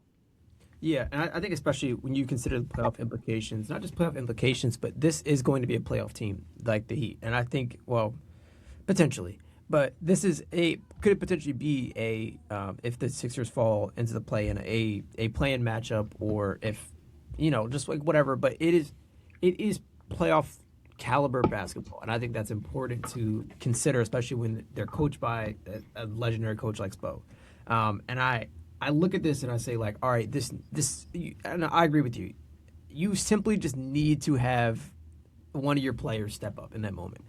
Yeah, and I think especially when you consider the playoff implications, not just playoff implications, but this is going to be a playoff team like the Heat, and I think, well, potentially, but this is a could it potentially be a if the Sixers fall into the play in a play-in matchup, or if just like whatever, but it is playoff caliber basketball, and I think that's important to consider, especially when they're coached by a legendary coach like Spo. And I look at this and I say like, all right, and I agree with you. You simply just need to have one of your players step up in that moment.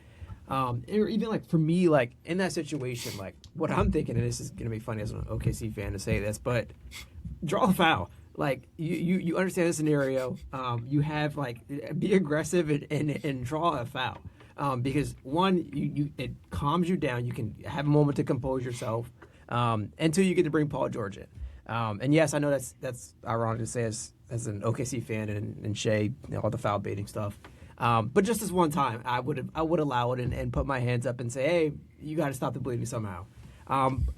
Or even like for me, like in that situation, like what I'm thinking, and this is gonna be funny as an OKC fan to say this, but draw a foul. Like you understand the scenario. You have like be aggressive and draw a foul. Because one, it calms you down. You can have a moment to compose yourself. And two, you get to bring Paul George in. And yes, I know that's ironic to say as an OKC fan and Shea, all the foul baiting stuff. But just this one time, I would allow it and put my hands up and say, hey, you got to stop the bleeding somehow.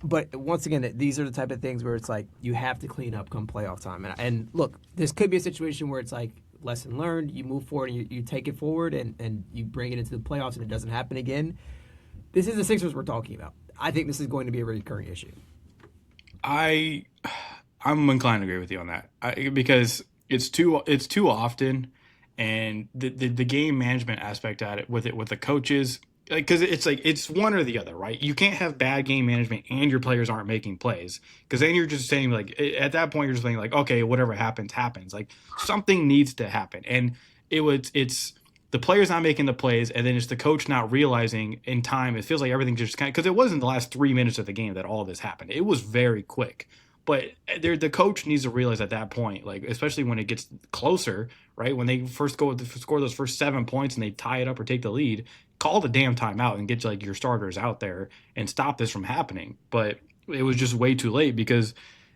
But once again, these are the type of things where it's like you have to clean up come playoff time. And look, this could be a situation where it's like lesson learned. You move forward and you take it forward and you bring it into the playoffs and it doesn't happen again. This is the Sixers we're talking about. I think this is going to be a recurring issue. I'm inclined to agree with you on that because it's too often, and the game management aspect at it with the coaches, because it's one or the other, right? You can't have bad game management and your players aren't making plays, because then you're just saying like at that point you're just saying like, okay, whatever happens. Like something needs to happen, and it's the players not making the plays, and then it's the coach not realizing in time. It feels like everything just kind of, because it wasn't the last 3 minutes of the game that all this happened. It was very quick. But the coach needs to realize at that point, like especially when it gets closer, right? When they first go to score those first 7 points and they tie it up or take the lead, call the damn timeout and get like your starters out there and stop this from happening. But it was just way too late because,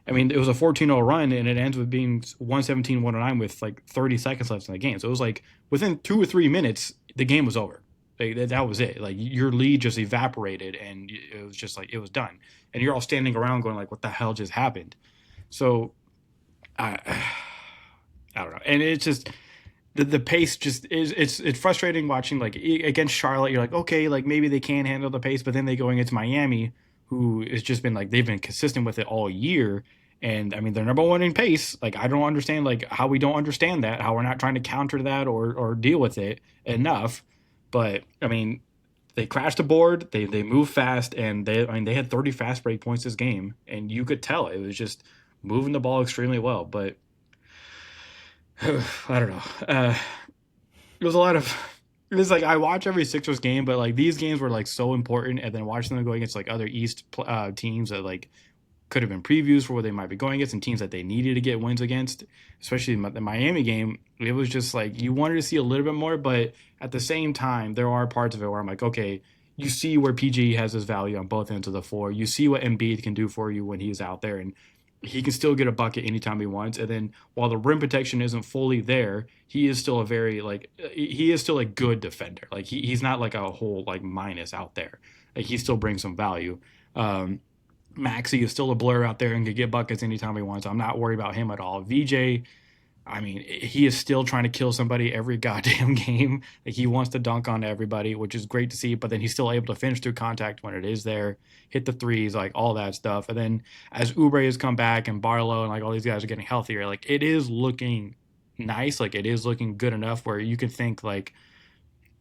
I mean, it was a 14-0 run and it ends with being 117-109 with like 30 seconds left in the game. So it was like within 2 or 3 minutes, the game was over. Like, that was it. Like your lead just evaporated and it was just like it was done. And you're all standing around going like, what the hell just happened? So I don't know. And it's just the pace just is it's frustrating watching like against Charlotte. You're like, okay, like maybe they can handle the pace, but then they going against Miami, who has just been like they've been consistent with it all year. And I mean, they're number one in pace. Like, I don't understand like how we don't understand that, how we're not trying to counter that or deal with it enough. But I mean, they crashed the board, they move fast, and they had 30 fast break points this game, and you could tell it was just moving the ball extremely well. But I don't know. It was a lot of. It was like I watch every Sixers game, but like these games were like so important, and then watching them go against like other East teams that like could have been previews for where they might be going against and teams that they needed to get wins against, especially the Miami game. It was just like you wanted to see a little bit more, but at the same time, there are parts of it where I'm like, okay, you see where PG has his value on both ends of the floor. You see what Embiid can do for you when he's out there, and he can still get a bucket anytime he wants. And then while the rim protection isn't fully there, he is still a good defender. Like he's not like a whole like minus out there. Like he still brings some value. Maxi is still a blur out there and can get buckets anytime he wants. I'm not worried about him at all. VJ, I mean, he is still trying to kill somebody every goddamn game. Like he wants to dunk on everybody, which is great to see, but then he's still able to finish through contact when it is there, hit the threes, like all that stuff. And then as Oubre has come back and Barlow and like all these guys are getting healthier, like it is looking nice. Like it is looking good enough where you can think like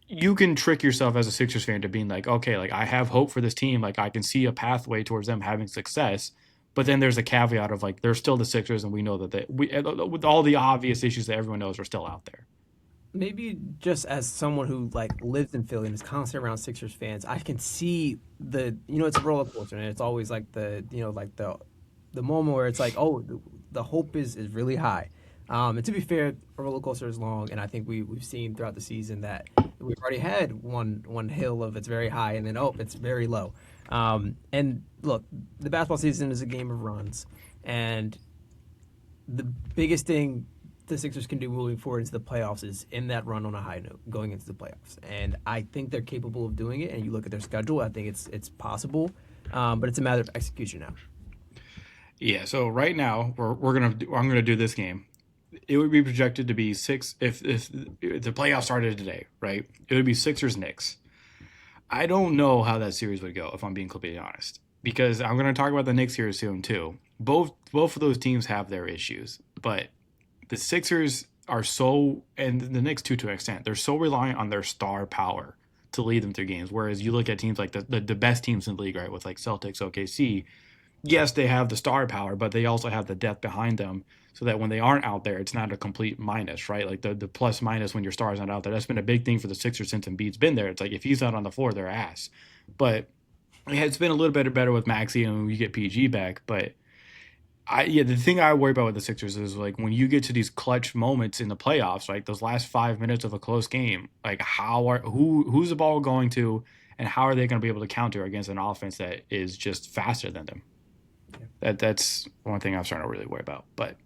you can trick yourself as a Sixers fan to being like, okay, like I have hope for this team, like I can see a pathway towards them having success. But then there's a caveat of like they're still the Sixers, and we know that with all the obvious issues that everyone knows are still out there. Maybe just as someone who like lives in Philly and is constantly around Sixers fans, I can see it's a roller coaster, and it's always like the moment where it's like, oh, the hope is really high. And to be fair, a roller coaster is long, and I think we've seen throughout the season that we've already had one hill of it's very high, and then it's very low. And look, the basketball season is a game of runs, and the biggest thing the Sixers can do moving forward into the playoffs is in that run on a high note going into the playoffs. And I think they're capable of doing it. And you look at their schedule, I think it's possible, but it's a matter of execution now. Yeah. So right now I'm gonna do this game. It would be projected to be six if the playoffs started today, right? It would be Sixers Knicks. I don't know how that series would go if I'm being completely honest, because I'm going to talk about the Knicks here soon too. Both of those teams have their issues, but the Sixers are so, and the Knicks too to an extent, they're so reliant on their star power to lead them through games. Whereas you look at teams like the best teams in the league, right, with like Celtics, OKC, yes, they have the star power, but they also have the depth behind them so that when they aren't out there, it's not a complete minus, right? Like the plus minus when your star is not out there. That's been a big thing for the Sixers since Embiid's been there. It's like if he's not on the floor, they're ass. But yeah, it's been a little bit better with Maxey and you get PG back. But the thing I worry about with the Sixers is like when you get to these clutch moments in the playoffs, like those last 5 minutes of a close game, like who's the ball going to, and how are they going to be able to counter against an offense that is just faster than them? That's one thing I'm starting to really worry about. But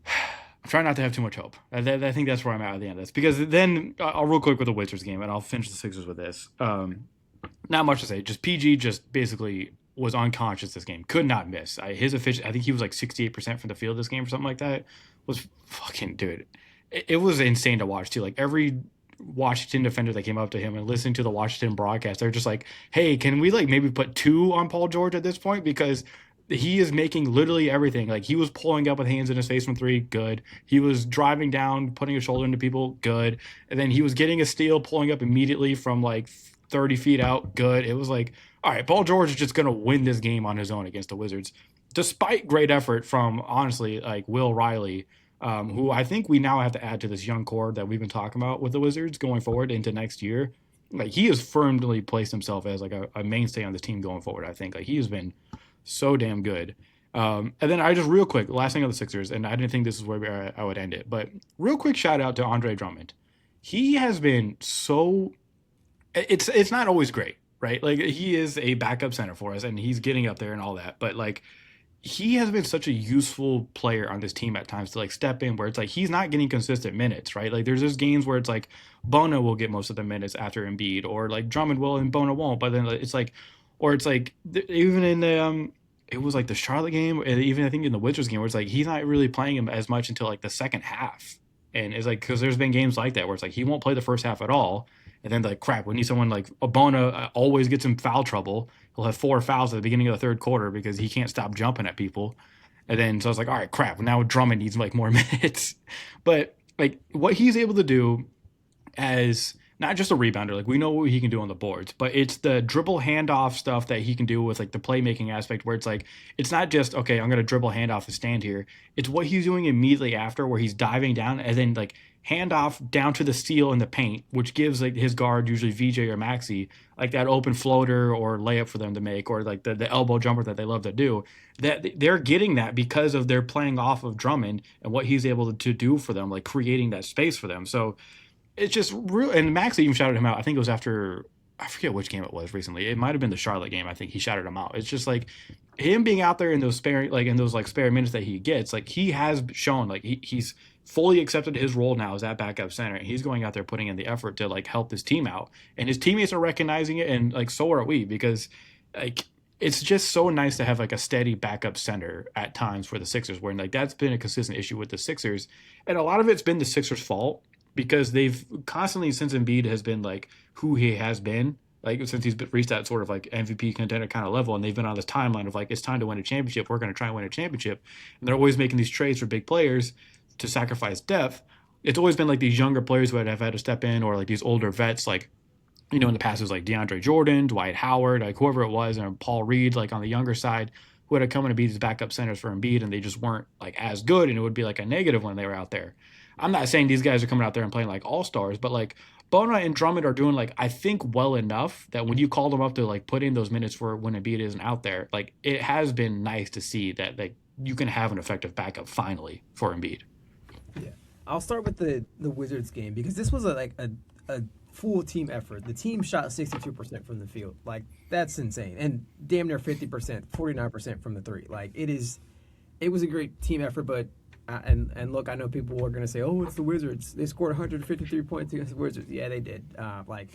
I'm trying not to have too much hope. I think that's where I'm at the end of this. Because then I'll real quick with the Wizards game, and I'll finish the Sixers with this. Not much to say. Just PG just basically was unconscious this game. Could not miss. His efficiency, I think he was like 68% from the field this game or something like that. Was fucking, dude. It was insane to watch too. Like every Washington defender that came up to him and listening to the Washington broadcast, they're just like, hey, can we like maybe put two on Paul George at this point? Because he is making literally everything. Like he was pulling up with hands in his face from three, good. He was driving down, putting his shoulder into people, good. And then he was getting a steal, pulling up immediately from like 30 feet out, good. It was like, all right, Paul George is just going to win this game on his own against the Wizards, despite great effort from, honestly, like Will Riley, who I think we now have to add to this young core that we've been talking about with the Wizards going forward into next year. Like he has firmly placed himself as like a mainstay on this team going forward. I think like he has been so damn good. And then I just real quick, last thing on the Sixers, and I didn't think this is where I would end it, but real quick shout out to Andre Drummond. He has been so. It's not always great, right? Like he is a backup center for us, and he's getting up there and all that, but like he has been such a useful player on this team at times to like step in where it's like he's not getting consistent minutes, right? Like there's just games where it's like Bono will get most of the minutes after Embiid, or like Drummond will and Bono won't. But then it's like, or it's like even in the it was like the Charlotte game, and even I think in the Wizards game, where it's like he's not really playing him as much until like the second half, and it's like because there's been games like that where it's like he won't play the first half at all, and then like crap, we need someone like Bono always gets in foul trouble. He'll have 4 fouls at the beginning of the third quarter because he can't stop jumping at people. And then so I was like, all right, crap. Now Drummond needs like more minutes. But like what he's able to do as not just a rebounder, like we know what he can do on the boards, but it's the dribble handoff stuff that he can do with like the playmaking aspect where it's like it's not just okay, I'm gonna dribble handoff and stand here. It's what he's doing immediately after where he's diving down and then like handoff down to the steal in the paint, which gives like his guard, usually VJ or Maxi, like that open floater or layup for them to make, or like the elbow jumper that they love to do. That they're getting that because of their playing off of Drummond and what he's able to do for them, like creating that space for them. So it's just real. And Maxi even shouted him out. I think it was after, I forget which game it was recently. It might have been the Charlotte game. I think he shouted him out. It's just like him being out there in those spare minutes that he gets, like he has shown like he's fully accepted his role now as that backup center. And he's going out there putting in the effort to like help this team out. And his teammates are recognizing it, and like so are we, because like it's just so nice to have like a steady backup center at times for the Sixers, where like that's been a consistent issue with the Sixers. And a lot of it's been the Sixers' fault because they've constantly, since Embiid has been like who he has been, like since he's reached that sort of like MVP contender kind of level, and they've been on this timeline of like it's time to win a championship. We're going to try and win a championship, and they're always making these trades for big players to sacrifice depth. it's always been like these younger players who have had to step in, or like these older vets, like in the past it was like DeAndre Jordan, Dwight Howard, like whoever it was, and Paul Reed, like on the younger side, who had to come in and be these backup centers for Embiid, and they just weren't like as good, and it would be like a negative when they were out there. I'm not saying these guys are coming out there and playing like all stars, but like Bonerat and Drummond are doing like I think well enough that when you call them up to like put in those minutes for when Embiid isn't out there, like it has been nice to see that like you can have an effective backup finally for Embiid. Yeah, I'll start with the Wizards game because this was a full team effort. The team shot 62% from the field. Like that's insane, and damn near 50%, 49% from the three. Like it was a great team effort, but. And look, I know people are going to say, "Oh, it's the Wizards. They scored 153 points against the Wizards." Yeah, they did.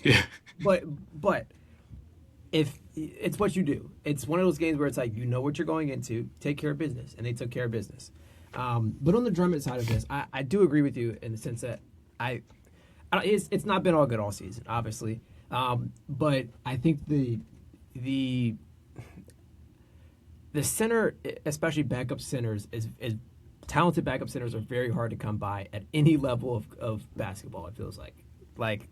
Yeah. But if it's what you do, it's one of those games where it's like you know what you're going into, take care of business, and they took care of business. But on the Drummond side of this, I do agree with you in the sense that it's not been all good all season, obviously. But I think the center, especially backup centers, is talented backup centers are very hard to come by at any level of basketball. It feels like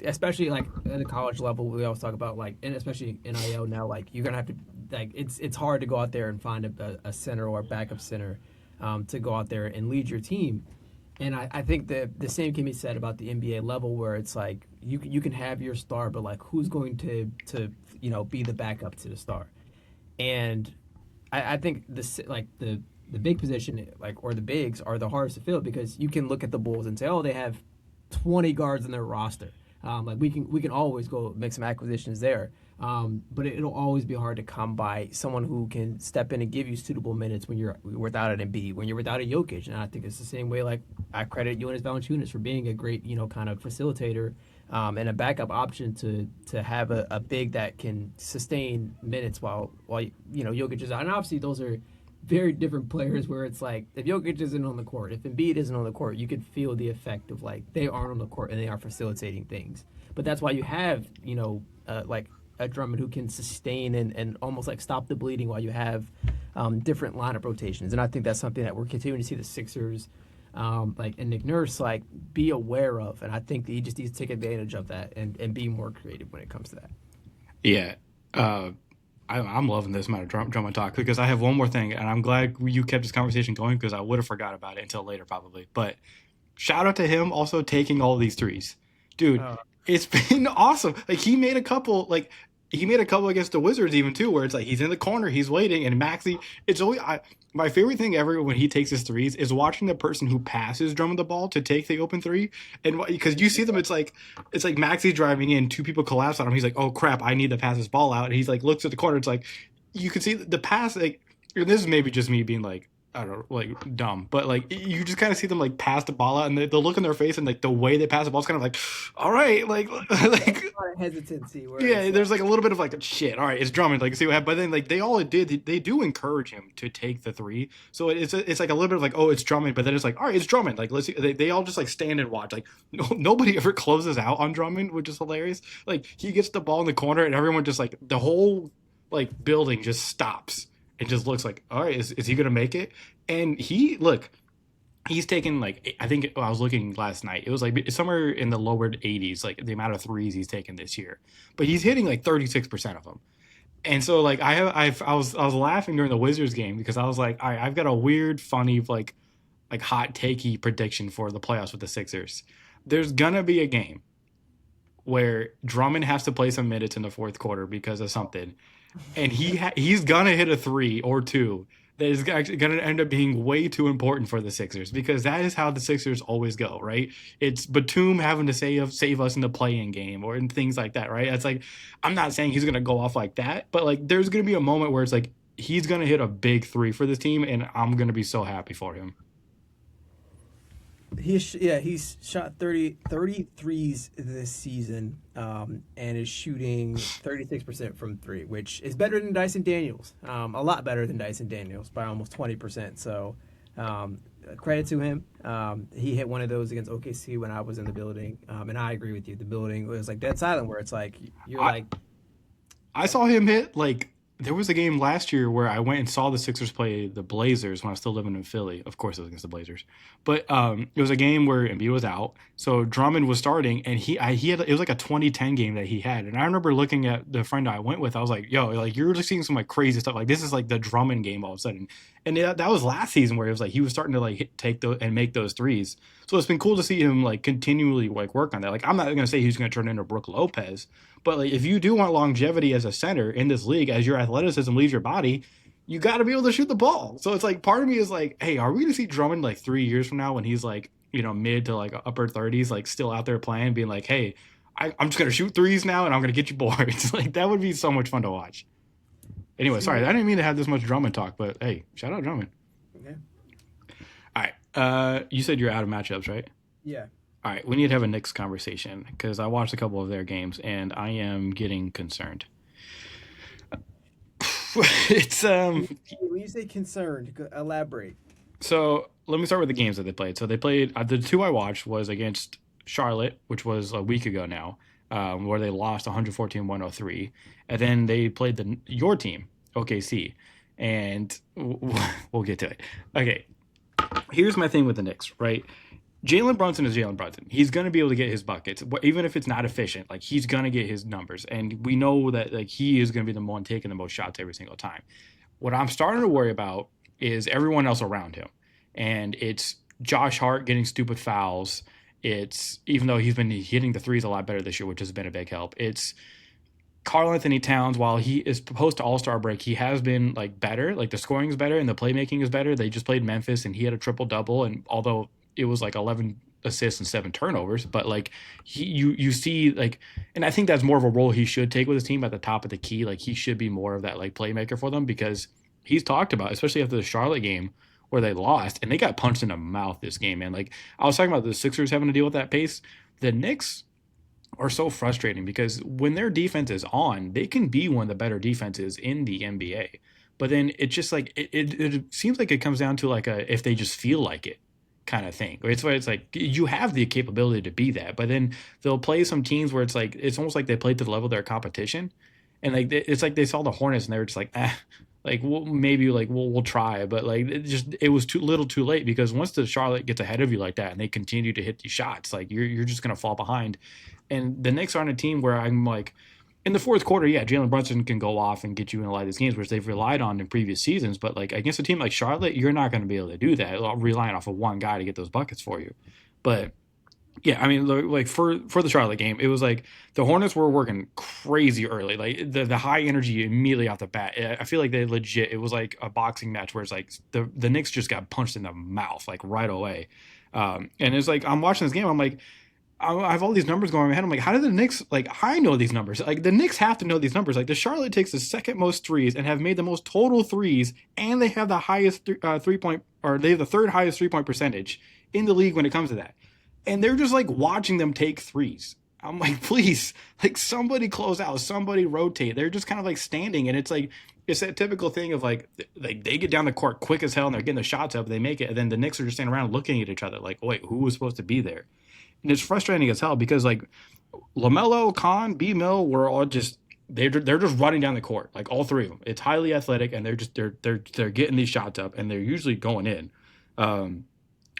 especially like at the college level, we always talk about like, and especially NIL now, like you're gonna have to like it's hard to go out there and find a center or a backup center to go out there and lead your team. And I think that the same can be said about the NBA level, where it's like you can have your star, but like who's going to be the backup to the star? And I think the big position, like or the bigs, are the hardest to fill because you can look at the Bulls and say, oh, they have 20 guards in their roster. Like we can always go make some acquisitions there, but it'll always be hard to come by someone who can step in and give you suitable minutes when you're without an Embiid, when you're without a Jokic. And I think it's the same way. Like I credit Jonas Valanciunas for being a great kind of facilitator and a backup option to have a big that can sustain minutes while Jokic is out. And obviously those are very different players where it's like if Jokic isn't on the court, if Embiid isn't on the court, you could feel the effect of like they aren't on the court and they are facilitating things. But that's why you have, like a Drummond who can sustain and almost like stop the bleeding while you have different lineup rotations. And I think that's something that we're continuing to see the Sixers and Nick Nurse like be aware of. And I think that he just needs to take advantage of that and be more creative when it comes to that. Yeah. I'm loving this amount of Drummond talk because I have one more thing, and I'm glad you kept this conversation going because I would have forgot about it until later probably. But shout out to him also taking all these threes, dude. It's been awesome. Like he made a couple against the Wizards even too, where it's like he's in the corner, he's waiting, and Maxey. It's always my favorite thing ever when he takes his threes is watching the person who passes Drummond the ball to take the open three, and because you see them, it's like Maxey driving in, two people collapse on him. He's like, oh crap, I need to pass this ball out, and he's like looks at the corner. It's like you can see the pass. Like this is maybe just me being like I don't know, like dumb, but like you just kind of see them like pass the ball out, and the look on their face and like the way they pass the ball is kind of like, all right, like a lot of hesitancy. Yeah, there's like a little bit of like shit. All right, it's Drummond. Like see what happens. But then like they do encourage him to take the three. So it's like a little bit of like oh it's Drummond, but then it's like all right it's Drummond. Like let's see. They all just like stand and watch. Like nobody ever closes out on Drummond, which is hilarious. Like he gets the ball in the corner and everyone just like the whole like building just stops. It just looks like, all right, is he going to make it? And he's taken like, I think I was looking last night. It was like somewhere in the lower 80s, like the amount of threes he's taken this year. But he's hitting like 36% of them. And so like I was laughing during the Wizards game because I was like, all right, I've got a weird, funny, like hot takey prediction for the playoffs with the Sixers. There's going to be a game where Drummond has to play some minutes in the fourth quarter because of something. And he's going to hit a three or two that is actually going to end up being way too important for the Sixers because that is how the Sixers always go, right? It's Batum having to save us in the play-in game or in things like that, right? It's like, I'm not saying he's going to go off like that, but like there's going to be a moment where it's like he's going to hit a big three for this team, and I'm going to be so happy for him. He's shot 33s this season and is shooting 36% from three, which is better than Dyson Daniels. A lot better than Dyson Daniels by almost 20%. So credit to him. He hit one of those against OKC when I was in the building. And I agree with you. The building was like dead silent where it's like, I saw him hit like there was a game last year where I went and saw the Sixers play the Blazers when I was still living in Philly. Of course, it was against the Blazers, but it was a game where Embiid was out, so Drummond was starting, and he had, it was like a 2010 game that he had, and I remember looking at the friend I went with. I was like, "Yo, like you're just seeing some like crazy stuff. Like this is like the Drummond game all of a sudden." And that was last season where it was like he was starting to like take those and make those threes. So it's been cool to see him like continually like work on that. Like I'm not gonna say he's gonna turn into Brook Lopez, but like if you do want longevity as a center in this league, as your athleticism leaves your body, you got to be able to shoot the ball. So it's like part of me is like, hey, are we going to see Drummond like 3 years from now when he's like, mid to like upper 30s, like still out there playing, being like, hey, I'm just going to shoot threes now and I'm going to get you boards. Like that would be so much fun to watch. Anyway, See, sorry, I didn't mean to have this much Drummond talk, but hey, shout out Drummond. okay. All right. You said you're out of matchups, right? Yeah. All right. We need to have a Knicks conversation because I watched a couple of their games and I am getting concerned. It's When you say concerned, elaborate. So let me start with the games that they played. So they played the two I watched was against Charlotte, which was a week ago now, where they lost 114-103, and then they played your team, OKC, and we'll get to it. Okay, here's my thing with the Knicks, right? Jalen Brunson is Jalen Brunson. He's going to be able to get his buckets, even if it's not efficient. Like he's going to get his numbers, and we know that like he is going to be the one taking the most shots every single time. What I'm starting to worry about is everyone else around him, and it's Josh Hart getting stupid fouls. It's even though he's been hitting the threes a lot better this year, which has been a big help. It's Karl Anthony Towns, while he is post All-Star break, he has been like better. Like the scoring is better and the playmaking is better. They just played Memphis and he had a triple double, and although it was like 11 assists and 7 turnovers, but like you see like, and I think that's more of a role he should take with his team at the top of the key. Like he should be more of that like playmaker for them because he's talked about, especially after the Charlotte game where they lost and they got punched in the mouth this game, man. Like I was talking about the Sixers having to deal with that pace. The Knicks are so frustrating because when their defense is on, they can be one of the better defenses in the NBA. But then it's just like it seems like it comes down to like a if they just feel like it kind of thing. It's where it's like you have the capability to be that, but then they'll play some teams where it's like it's almost like they played to the level of their competition, and like it's like they saw the Hornets and they were just like, like maybe like we'll try, but like it was too little, too late because once the Charlotte gets ahead of you like that and they continue to hit these shots, like you're just gonna fall behind. And the Knicks aren't a team where I'm like, in the fourth quarter, yeah, Jalen Brunson can go off and get you in a lot of these games, which they've relied on in previous seasons. But like against a team like Charlotte, you're not going to be able to do that, relying off of one guy to get those buckets for you. But yeah, I mean, like for the Charlotte game, it was like the Hornets were working crazy early, like the high energy immediately off the bat. I feel like they legit. It was like a boxing match where it's like the Knicks just got punched in the mouth like right away, and it's like I'm watching this game, I'm like. I have all these numbers going in my head. I'm like, how did the Knicks, like, I know these numbers. Like, the Knicks have to know these numbers. Like, the Charlotte takes the second most threes and have made the most total threes, and they have the highest they have the third highest 3-point percentage in the league when it comes to that. And they're just, like, watching them take threes. I'm like, please, like, somebody close out, somebody rotate. They're just kind of, like, standing, and it's, like, it's that typical thing of, like they get down the court quick as hell, and they're getting the shots up, they make it, and then the Knicks are just standing around looking at each other, like, wait, who was supposed to be there? And it's frustrating as hell because like LaMelo, Khan, B Mill were all just they're just running down the court, like all three of them. It's highly athletic, and they're getting these shots up, and they're usually going in. And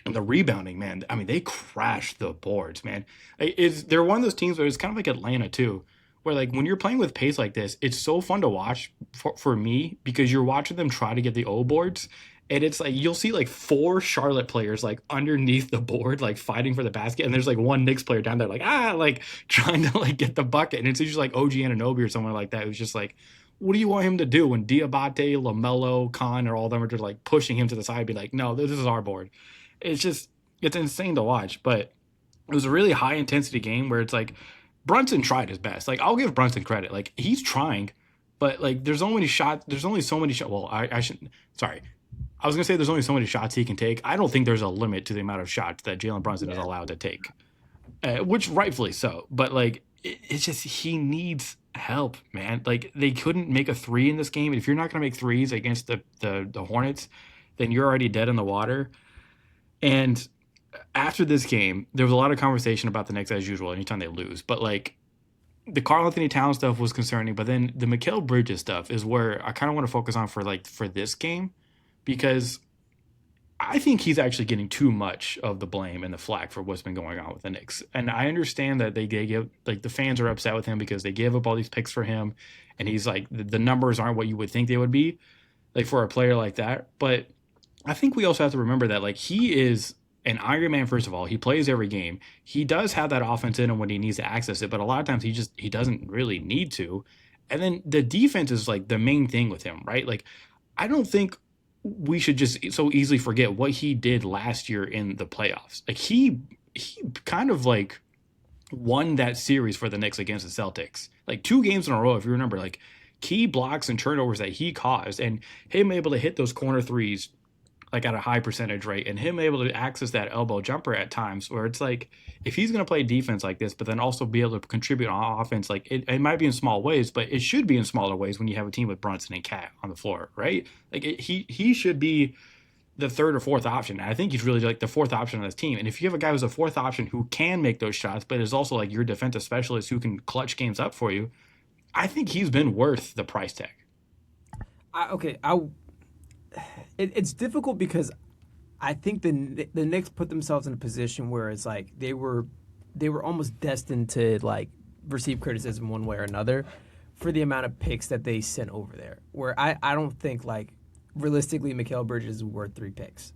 the rebounding, man, I mean, they crash the boards, man. They're one of those teams where it's kind of like Atlanta too, where like when you're playing with pace like this, it's so fun to watch for me because you're watching them try to get the O boards. And it's like you'll see like 4 Charlotte players like underneath the board, like fighting for the basket, and there's like one Knicks player down there, like trying to like get the bucket, and it's usually like OG Anunoby or someone like that who's just like, what do you want him to do when Diabate, LaMelo, Khan, or all of them are just like pushing him to the side, be like, no, this is our board. It's insane to watch, but it was a really high intensity game where it's like Brunson tried his best. Like I'll give Brunson credit, like he's trying, but like there's only so many shots. Well, I shouldn't. Sorry. I was going to say there's only so many shots he can take. I don't think there's a limit to the amount of shots that Jalen Brunson is allowed to take, which rightfully so. But, like, it's just he needs help, man. Like, they couldn't make a 3 in this game. If you're not going to make threes against the Hornets, then you're already dead in the water. And after this game, there was a lot of conversation about the Knicks as usual anytime they lose. But, like, the Karl Anthony Towns stuff was concerning, but then the Mikal Bridges stuff is where I kind of want to focus on for this game because I think he's actually getting too much of the blame and the flack for what's been going on with the Knicks. And I understand that they give like the fans are upset with him because they gave up all these picks for him, and he's like the numbers aren't what you would think they would be, like for a player like that. But I think we also have to remember that like he is an Iron Man. First of all, he plays every game. He does have that offense in him when he needs to access it, but a lot of times he doesn't really need to. And then the defense is like the main thing with him, right? Like I don't think we should just so easily forget what he did last year in the playoffs. Like he kind of like won that series for the Knicks against the Celtics. Like 2 games in a row, if you remember, like key blocks and turnovers that he caused, and him able to hit those corner threes like at a high percentage rate, and him able to access that elbow jumper at times where it's like if he's going to play defense like this but then also be able to contribute on offense, like it might be in small ways, but it should be in smaller ways when you have a team with Brunson and Cat on the floor, right? Like he should be the third or fourth option. And I think he's really like the fourth option on this team. And if you have a guy who's a fourth option who can make those shots but is also like your defensive specialist who can clutch games up for you, I think he's been worth the price tag. Okay, it's difficult because I think the Knicks put themselves in a position where it's like they were almost destined to like receive criticism one way or another for the amount of picks that they sent over there. Where I don't think like realistically Mikal Bridges is worth 3 picks.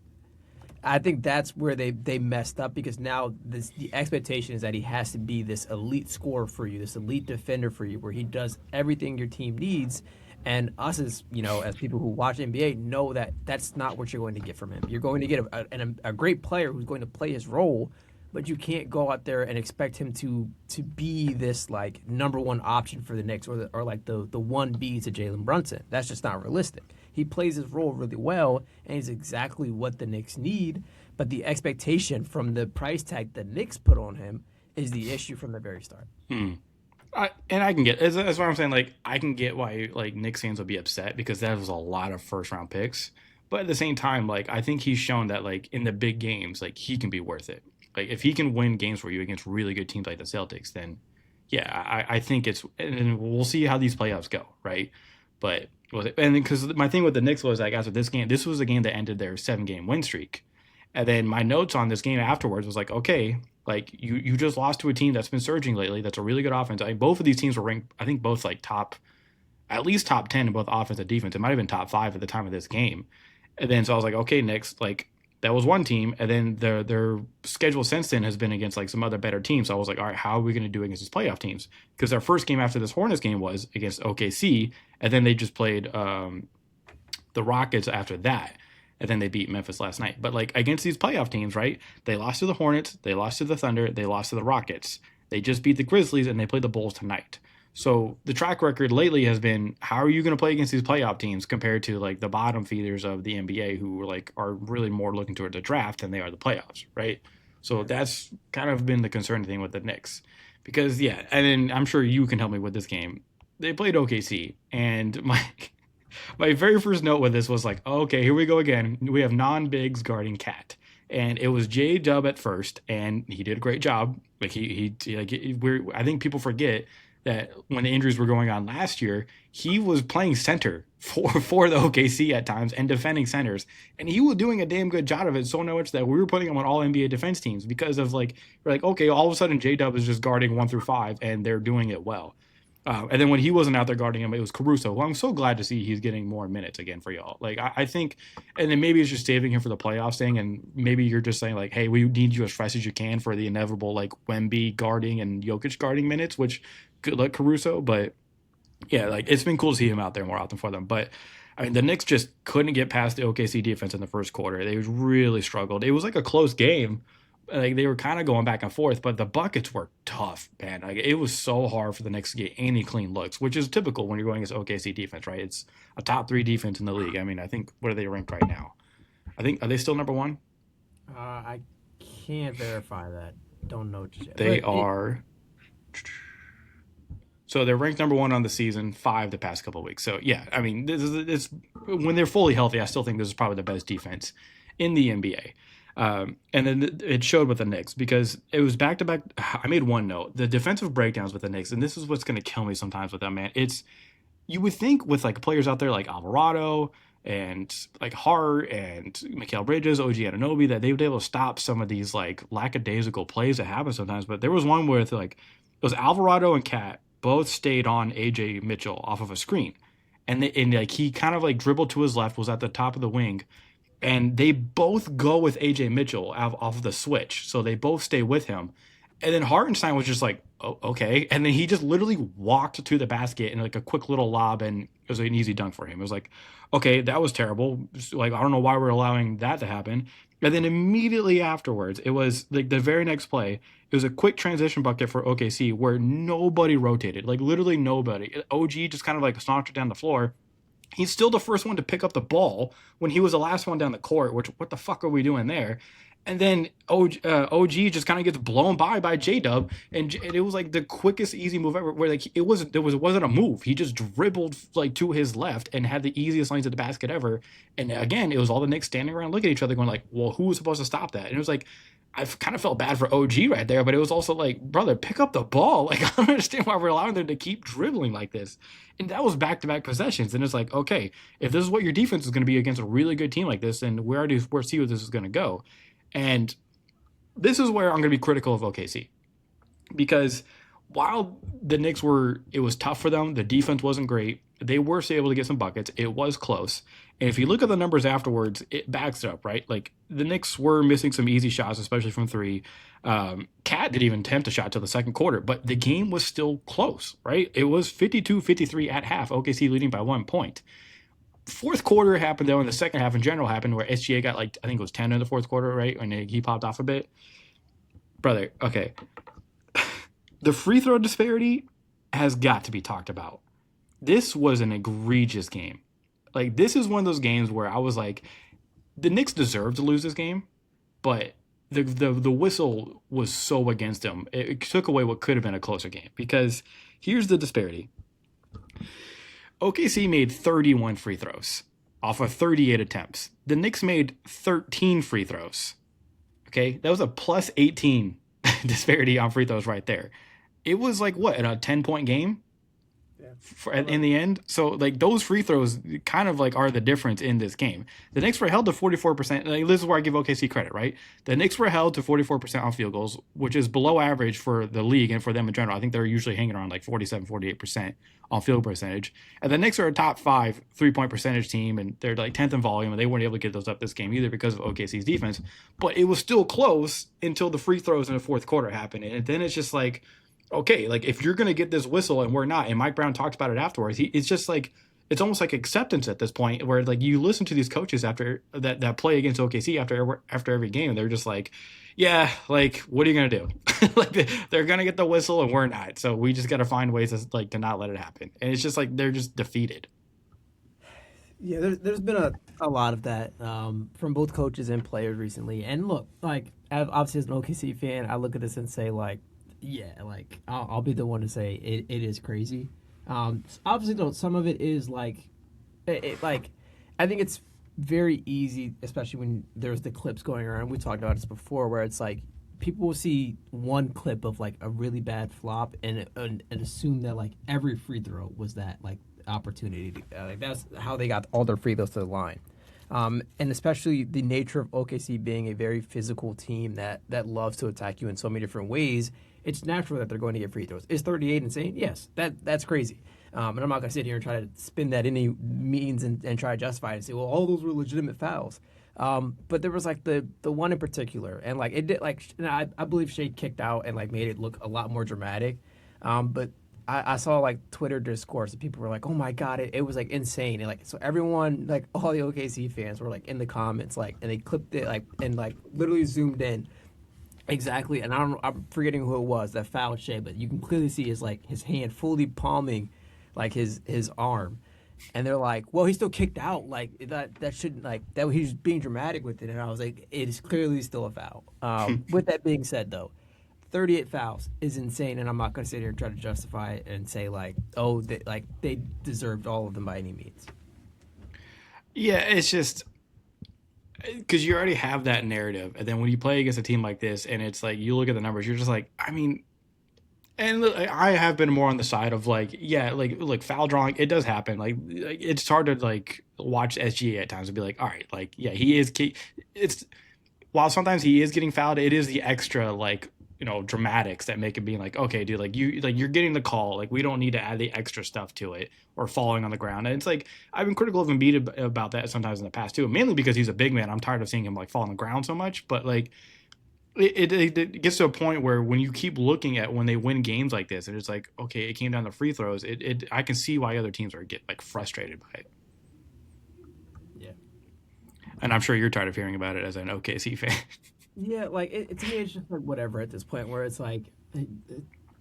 I think that's where they messed up because now the expectation is that he has to be this elite scorer for you, this elite defender for you, where he does everything your team needs. And us as as people who watch NBA know that that's not what you're going to get from him. You're going to get a great player who's going to play his role, but you can't go out there and expect him to be this like number one option for the Knicks or like the 1B to Jalen Brunson. That's just not realistic. He plays his role really well, and he's exactly what the Knicks need. But the expectation from the price tag the Knicks put on him is the issue from the very start. I can get that's what I'm saying. Like I can get why like Knicks fans would be upset because that was a lot of first round picks. But at the same time, like I think he's shown that like in the big games, like he can be worth it. Like if he can win games for you against really good teams like the Celtics, then yeah, I think it's and we'll see how these playoffs go, right? But and because my thing with the Knicks was like after this game, this was a game that ended their 7 game win streak, and then my notes on this game afterwards was like, okay, like you just lost to a team that's been surging lately. That's a really good offense. Both of these teams were ranked, I think, both like at least top 10 in both offense and defense. It might have been top 5 at the time of this game. And then so I was like, okay, Knicks, like that was one team, and then their schedule since then has been against like some other better teams. So I was like, all right, how are we going to do against these playoff teams? Because their first game after this Hornets game was against OKC, and then they just played the Rockets after that, and then they beat Memphis last night. But like against these playoff teams, right? They lost to the Hornets, they lost to the Thunder, they lost to the Rockets. They just beat the Grizzlies, and they played the Bulls tonight. So the track record lately has been, how are you going to play against these playoff teams compared to like the bottom feeders of the NBA who are really more looking toward the draft than they are the playoffs, right? So that's kind of been the concerning thing with the Knicks. Because yeah, and then I'm sure you can help me with this game. They played OKC, and my very first note with this was like, oh, okay, here we go again. We have non-bigs guarding Cat. And it was J Dub at first, and he did a great job. Like I think people forget that when the injuries were going on last year, he was playing center for the OKC at times and defending centers, and he was doing a damn good job of it. So much that we were putting him on all NBA defense teams because of like we're like, okay, all of a sudden J Dub is just guarding 1 through 5, and they're doing it well. And then when he wasn't out there guarding him, it was Caruso. Well, I'm so glad to see he's getting more minutes again for y'all. Like I think, and then maybe it's just saving him for the playoffs thing, and maybe you're just saying like, hey, we need you as fresh as you can for the inevitable like Wemby guarding and Jokic guarding minutes, which good luck Caruso. But yeah, like it's been cool to see him out there more often for them. But I mean, the Knicks just couldn't get past the OKC defense in the first quarter. They really struggled. It was like a close game. Like they were kind of going back and forth, but the buckets were tough, man. Like it was so hard for the Knicks to get any clean looks, which is typical when you're going against OKC defense, right? It's a top 3 defense in the league. I mean, I think what are they ranked right now? I think are they still number 1? I can't verify that. Don't know just yet. They are. So they're ranked number 1 on the season, 5 the past couple of weeks. So yeah, I mean, this is when they're fully healthy. I still think this is probably the best defense in the NBA. And then it showed with the Knicks because it was back to back. I made one note: the defensive breakdowns with the Knicks, and this is what's going to kill me sometimes with them, man. It's you would think with like players out there like Alvarado and like Hart and Mikal Bridges, OG Anunoby, that they would be able to stop some of these like lackadaisical plays that happen sometimes. But there was one with like it was Alvarado and Cat both stayed on AJ Mitchell off of a screen. And like he kind of like dribbled to his left, was at the top of the wing, and they both go with AJ Mitchell off of the switch, so they both stay with him. And then Hartenstein was just like, oh, okay, and then he just literally walked to the basket and like a quick little lob, and it was an easy dunk for him. It was like, okay, that was terrible. Like I don't know why we're allowing that to happen. And then immediately afterwards, it was like the very next play. It was a quick transition bucket for OKC where nobody rotated, like literally nobody. OG just kind of like sauntered down the floor. He's still the first one to pick up the ball when he was the last one down the court. Which what the fuck are we doing there? And then OG just kind of gets blown by J Dub, and it was like the quickest easy move ever. Where like it wasn't a move. He just dribbled like to his left and had the easiest lanes at the basket ever. And again, it was all the Knicks standing around looking at each other, going like, "Well, who was supposed to stop that?" And it was like, I kind of felt bad for OG right there, but it was also like, brother, pick up the ball. Like I don't understand why we're allowing them to keep dribbling like this. And that was back to back possessions. And it's like, okay, if this is what your defense is going to be against a really good team like this, then we already see where this is going to go. And this is where I'm going to be critical of OKC because while the Knicks it was tough for them. The defense wasn't great. They were still able to get some buckets. It was close. And if you look at the numbers afterwards, it backs it up, right? Like the Knicks were missing some easy shots, especially from three. Cat didn't even attempt a shot till the second quarter, but the game was still close, right? It was 52-53 at half, OKC leading by 1 point. Fourth quarter happened though, and the second half in general happened where SGA got like, I think it was 10 in the fourth quarter, right? When he popped off a bit. Brother, okay. The free throw disparity has got to be talked about. This was an egregious game. Like, this is one of those games where I was like, the Knicks deserved to lose this game, but the whistle was so against them. It took away what could have been a closer game because here's the disparity. OKC made 31 free throws off of 38 attempts. The Knicks made 13 free throws. Okay, that was a plus 18 disparity on free throws right there. It was like what, a 10-point game? In the end. So like those free throws kind of like are the difference in this game. The Knicks were held to 44%. Like, this is where I give OKC credit, right? The Knicks were held to 44% on field goals, which is below average for the league and for them in general. I think they're usually hanging around like 47-48% on field percentage. And the Knicks are a top 5 3-point percentage team, and they're like 10th in volume, and they weren't able to get those up this game either because of OKC's defense. But it was still close until the free throws in the fourth quarter happened. And then it's just like, okay, like if you're going to get this whistle and we're not, and Mike Brown talked about it afterwards, it's just like, it's almost like acceptance at this point where like you listen to these coaches after that play against OKC after every game, and they're just like, yeah, like what are you going to do? Like they're going to get the whistle and we're not. So we just got to find ways to not let it happen. And it's just like, they're just defeated. Yeah, there's been a lot of that from both coaches and players recently. And look, like obviously as an OKC fan, I look at this and say like, yeah, like I'll be the one to say it is crazy. Obviously, though, some of it is like, like I think it's very easy, especially when there's the clips going around. We talked about this before, where it's like people will see one clip of like a really bad flop and assume that like every free throw was that like opportunity. Like that's how they got all their free throws to the line. And especially the nature of OKC being a very physical team that loves to attack you in so many different ways, it's natural that they're going to get free throws. Is 38 insane? Yes, that's crazy. And I'm not going to sit here and try to spin that any means and try to justify it and say, well, all those were legitimate fouls. But there was like the one in particular, and like it did like I believe Shea kicked out and like made it look a lot more dramatic. But I saw like Twitter discourse and people were like, oh my God, it was like insane. And like, so everyone, like all the OKC fans were like in the comments, like, and they clipped it like, and like literally zoomed in exactly. And I'm forgetting who it was that fouled Shea, but you can clearly see his hand fully palming like his arm. And they're like, well, he still kicked out. Like that shouldn't like that. He's being dramatic with it. And I was like, it is clearly still a foul. With that being said though, 38 fouls is insane, and I'm not going to sit here and try to justify it and say like, oh, they deserved all of them by any means. Yeah, it's just because you already have that narrative, and then when you play against a team like this, and it's like you look at the numbers, you're just like, I mean, and look, I have been more on the side of like, yeah, like foul drawing, it does happen. Like it's hard to like watch SGA at times and be like, all right, like yeah, he is. It's while sometimes he is getting fouled, it is the extra like dramatics that make it being like, okay, dude, you're getting the call, like we don't need to add the extra stuff to it or falling on the ground. And it's like I've been critical of Embiid about that sometimes in the past too, mainly because he's a big man. I'm tired of seeing him like fall on the ground so much, but like it gets to a point where when you keep looking at when they win games like this, and it's like, okay, it came down to free throws. It I can see why other teams are get like frustrated by it, Yeah. and I'm sure you're tired of hearing about it as an OKC fan. Yeah, like to me, it's just like whatever at this point. Where it's like,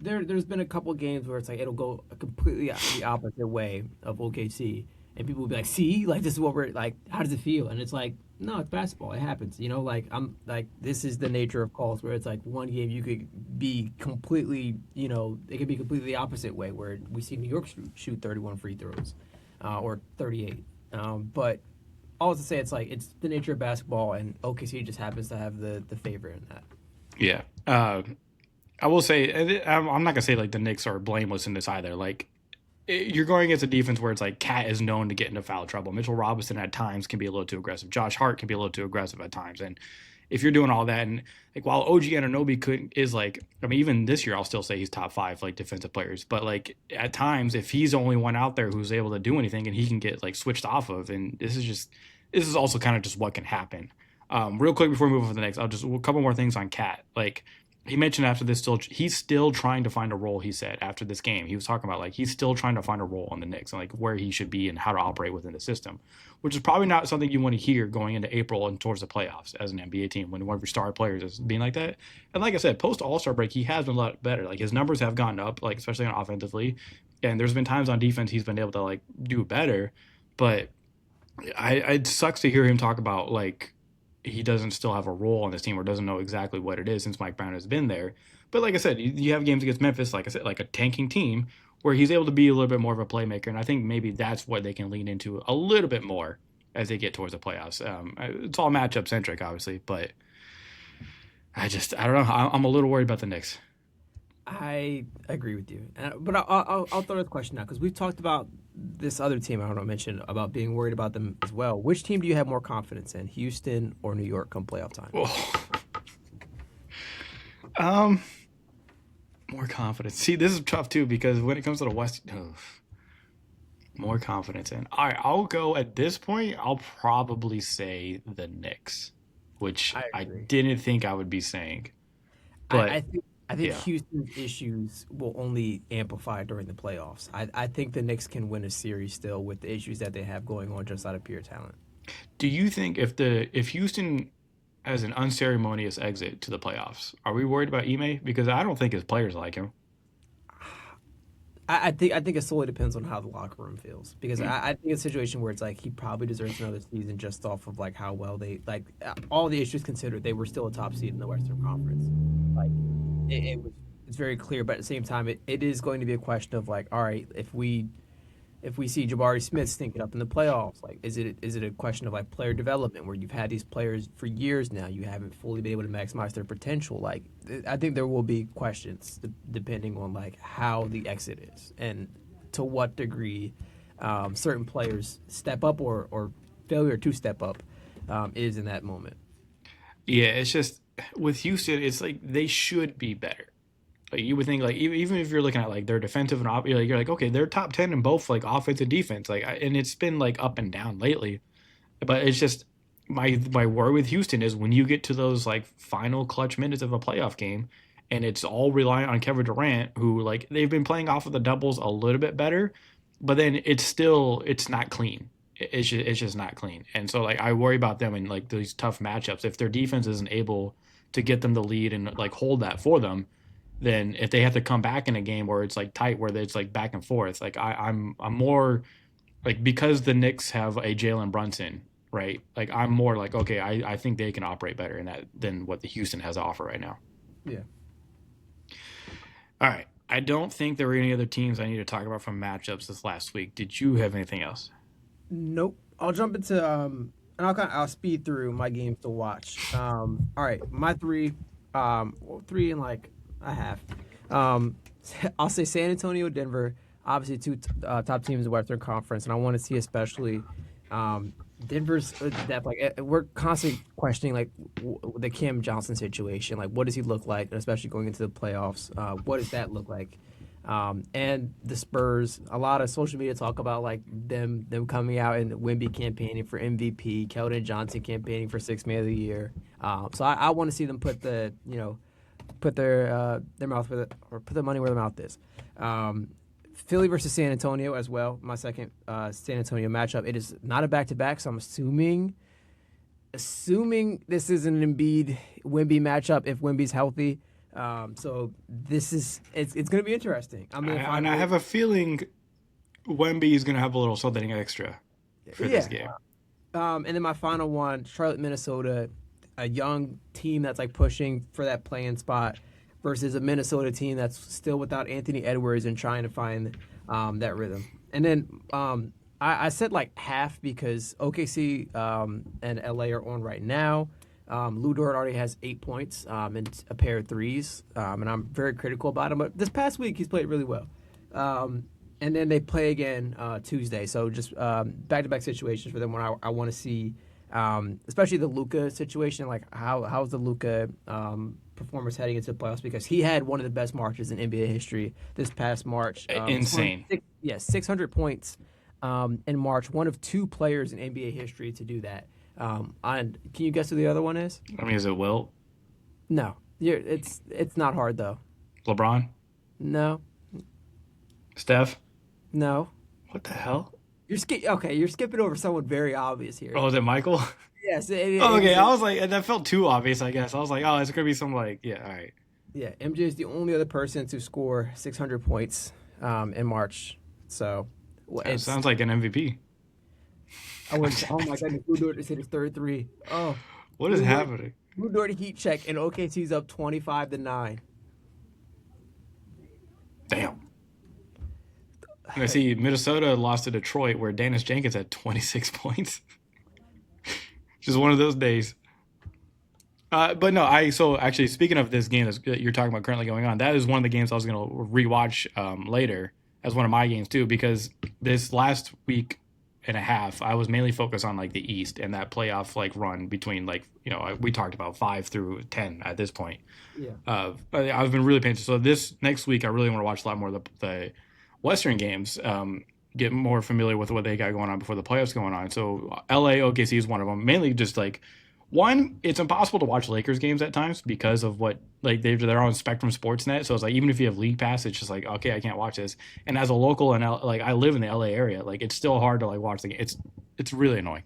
there's been a couple games where it's like it'll go a completely the opposite way of OKC, and people will be like, "See, like this is what we're like. How does it feel?" And it's like, no, it's basketball. It happens. Like I'm like this is the nature of calls where it's like one game you could be completely, it could be completely the opposite way where we see New York shoot 31 free throws, or 38. But all to say, it's like it's the nature of basketball, and OKC just happens to have the favor in that. Yeah. I will say, I'm not gonna say like the Knicks are blameless in this either. Like you're going against a defense where it's like Cat is known to get into foul trouble. Mitchell Robinson at times can be a little too aggressive. Josh Hart can be a little too aggressive at times. And if you're doing all that, and like while OG Anunoby is like, I mean, even this year I'll still say he's top five like defensive players. But like at times, if he's the only one out there who's able to do anything, and he can get like switched off of, and this is also kind of just what can happen. Real quick before we move on to the next, I'll just a couple more things on Cat. Like he mentioned after this, he's still trying to find a role. He said after this game, he was talking about like he's still trying to find a role on the Knicks and like where he should be and how to operate within the system, which is probably not something you want to hear going into April and towards the playoffs as an NBA team when one of your star players is being like that. And like I said, post All-Star break, he has been a lot better. Like his numbers have gone up, like especially on offensively, and there's been times on defense he's been able to like do better, but it sucks to hear him talk about like he doesn't still have a role on this team or doesn't know exactly what it is since Mike Brown has been there. But like I said, you have games against Memphis, like I said, like a tanking team where he's able to be a little bit more of a playmaker, and I think maybe that's what they can lean into a little bit more as they get towards the playoffs. It's all matchup centric, obviously, but I don't know. I'm a little worried about the Knicks. I agree with you, but I'll throw this question out because we've talked about this other team. I don't know, mention about being worried about them as well. Which team do you have more confidence in, Houston or New York, come playoff time? Um, More confidence. See, this is tough too because when it comes to the West, more confidence in. All right, I'll go at this point. I'll probably say the Knicks, which I I agree. didn't think I would be saying, I, but I think I think yeah. Houston's issues will only amplify during the playoffs. I think the Knicks can win a series still with the issues that they have going on just out of pure talent. Do you think if Houston has an unceremonious exit to the playoffs, are we worried about Ime? Because I don't think his players like him. I think it solely depends on how the locker room feels because Mm. I think it's a situation where it's like he probably deserves another season just off of like how well they like all the issues considered they were still a top seed in the Western Conference. Like it's very clear, but at the same time it is going to be a question of like all right if we see Jabari Smith stinking up in the playoffs, like is it a question of like player development where you've had these players for years now, you haven't fully been able to maximize their potential? Like I think there will be questions depending on like how the exit is and to what degree certain players step up or failure to step up is in that moment. Yeah, it's just with Houston, it's like they should be better. Like you would think, like even if you're looking at like their defensive and you're like, okay, they're top 10 in both like offense and defense. Like, and it's been like up and down lately. But it's just my worry with Houston is when you get to those like final clutch minutes of a playoff game, and it's all reliant on Kevin Durant, who like they've been playing off of the doubles a little bit better, but then it's not clean. It's just not clean, and so like I worry about them in like these tough matchups. If their defense isn't able to get them the lead and like hold that for them, then if they have to come back in a game where it's like tight, where it's like back and forth, like I'm more like because the Knicks have a Jalen Brunson, right? Like I'm more like okay, I think they can operate better in that than what the Houston has to offer right now. Yeah. All right, I don't think there were any other teams I need to talk about from matchups this last week. Did you have anything else? Nope. I'll jump into and I'll speed through my games to watch. All right, my three, well, three and like a half. Um, I'll say San Antonio, Denver. Obviously, two top teams in the Western Conference, and I want to see especially um, Denver's depth. Like we're constantly questioning like the Cam Johnson situation. Like, what does he look like, especially going into the playoffs? What does that look like? And the Spurs, a lot of social media talk about like them coming out and Wemby campaigning for MVP, Keldon Johnson campaigning for Sixth Man of the Year. So I want to see them put put their mouth where or put their money where their mouth is. Philly versus San Antonio as well. My second San Antonio matchup. It is not a back to back, so I'm assuming this is an Embiid Wemby matchup if Wemby's healthy. So this is it's going to be interesting. I have a feeling Wemby is going to have a little something extra for this game. And then my final one, Charlotte, Minnesota, a young team that's like pushing for that playing spot versus a Minnesota team that's still without Anthony Edwards and trying to find that rhythm. And then I said like half because OKC and LA are on right now. Lou Dort already has 8 points and a pair of threes, and I'm very critical about him. But this past week, he's played really well. And then they play again Tuesday, so just back-to-back situations for them. When I want to see, especially the Luka situation, like how's the Luka performance heading into the playoffs, because he had one of the best marches in NBA history this past March. Insane. 600 points in March. One of two players in NBA history to do that. Can you guess who the other one is? I mean, is it Wilt? No, it's not hard though. LeBron? No, Steph? no. What the hell? You're skipping over someone very obvious here. Oh, is it Michael? Yes. Okay, I was like, that felt too obvious, I guess. I was like, oh, it's going to be some like, yeah, all right. Yeah, MJ is the only other person to score 600 points in March. So It sounds like an MVP. Oh my goodness, Lou Dort just hit his third three. Oh, What is happening? Lou Dort heat check, and OKC's up 25-9. Damn. I see Minnesota lost to Detroit, where Dennis Jenkins had 26 points. Just one of those days. But no, so actually, speaking of this game that you're talking about currently going on, that is one of the games I was going to rewatch later as one of my games too, because this last week and a half, I was mainly focused on like the East and that playoff like run between like, we talked about 5 through 10 at this point. Yeah. I've been really paying attention. So this next week, I really want to watch a lot more of the Western games, get more familiar with what they got going on before the playoffs going on. So LA OKC is one of them. Mainly just like, one, it's impossible to watch Lakers games at times because of what, like, they're on Spectrum Sportsnet. So it's like, even if you have League Pass, it's just like, okay, I can't watch this. And as a local and like I live in the LA area, like it's still hard to like watch the game. It's really annoying.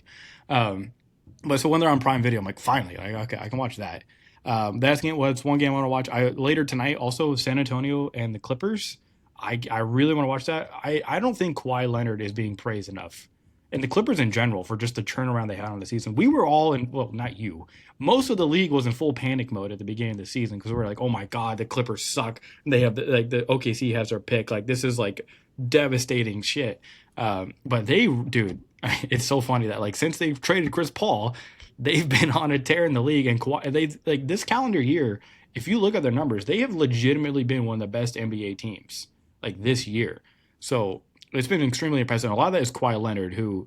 But so when they're on Prime Video, I'm like, finally, like, okay, I can watch that. That's one game I want to watch. Later tonight, also San Antonio and the Clippers. I really want to watch that. I don't think Kawhi Leonard is being praised enough. And the Clippers in general for just the turnaround they had on the season. We were all in, well, not you. Most of the league was in full panic mode at the beginning of the season because we were like, oh my God, the Clippers suck. They have the OKC has their pick. Like, this is like devastating shit. But dude, it's so funny that like since they've traded Chris Paul, they've been on a tear in the league. And they like this calendar year, if you look at their numbers, they have legitimately been one of the best NBA teams like this year. So it's been extremely impressive. A lot of that is Kawhi Leonard, who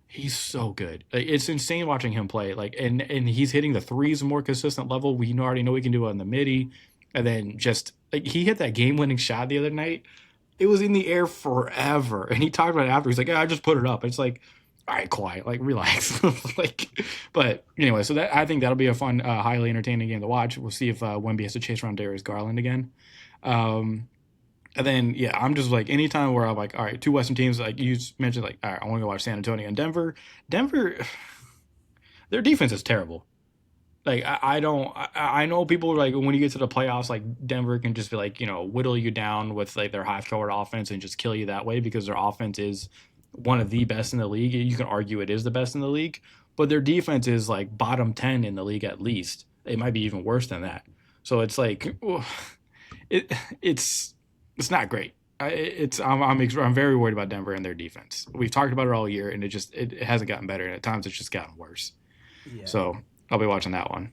he's so good. Like, it's insane watching him play. Like, and he's hitting the threes more consistent level. We already know he can do it on the midi. And then just like he hit that game-winning shot the other night. It was in the air forever. And he talked about it after. He's like, yeah, I just put it up. It's like, all right, Kawhi, like relax. Like, but anyway, so I think that'll be a fun, highly entertaining game to watch. We'll see if Wemby has to chase around Darius Garland again. And then, yeah, I'm just like, anytime where I'm like, all right, two Western teams, like you mentioned, like, all right, I want to go watch San Antonio and Denver. Denver, their defense is terrible. Like, I know people are like, when you get to the playoffs, like, Denver can just be like, whittle you down with like their half-court offense and just kill you that way because their offense is one of the best in the league. You can argue it is the best in the league, but their defense is like bottom 10 in the league at least. It might be even worse than that. So it's like, it's not great. I'm very worried about Denver and their defense. We've talked about it all year, and it hasn't gotten better, and at times it's just gotten worse. Yeah. So I'll be watching that one.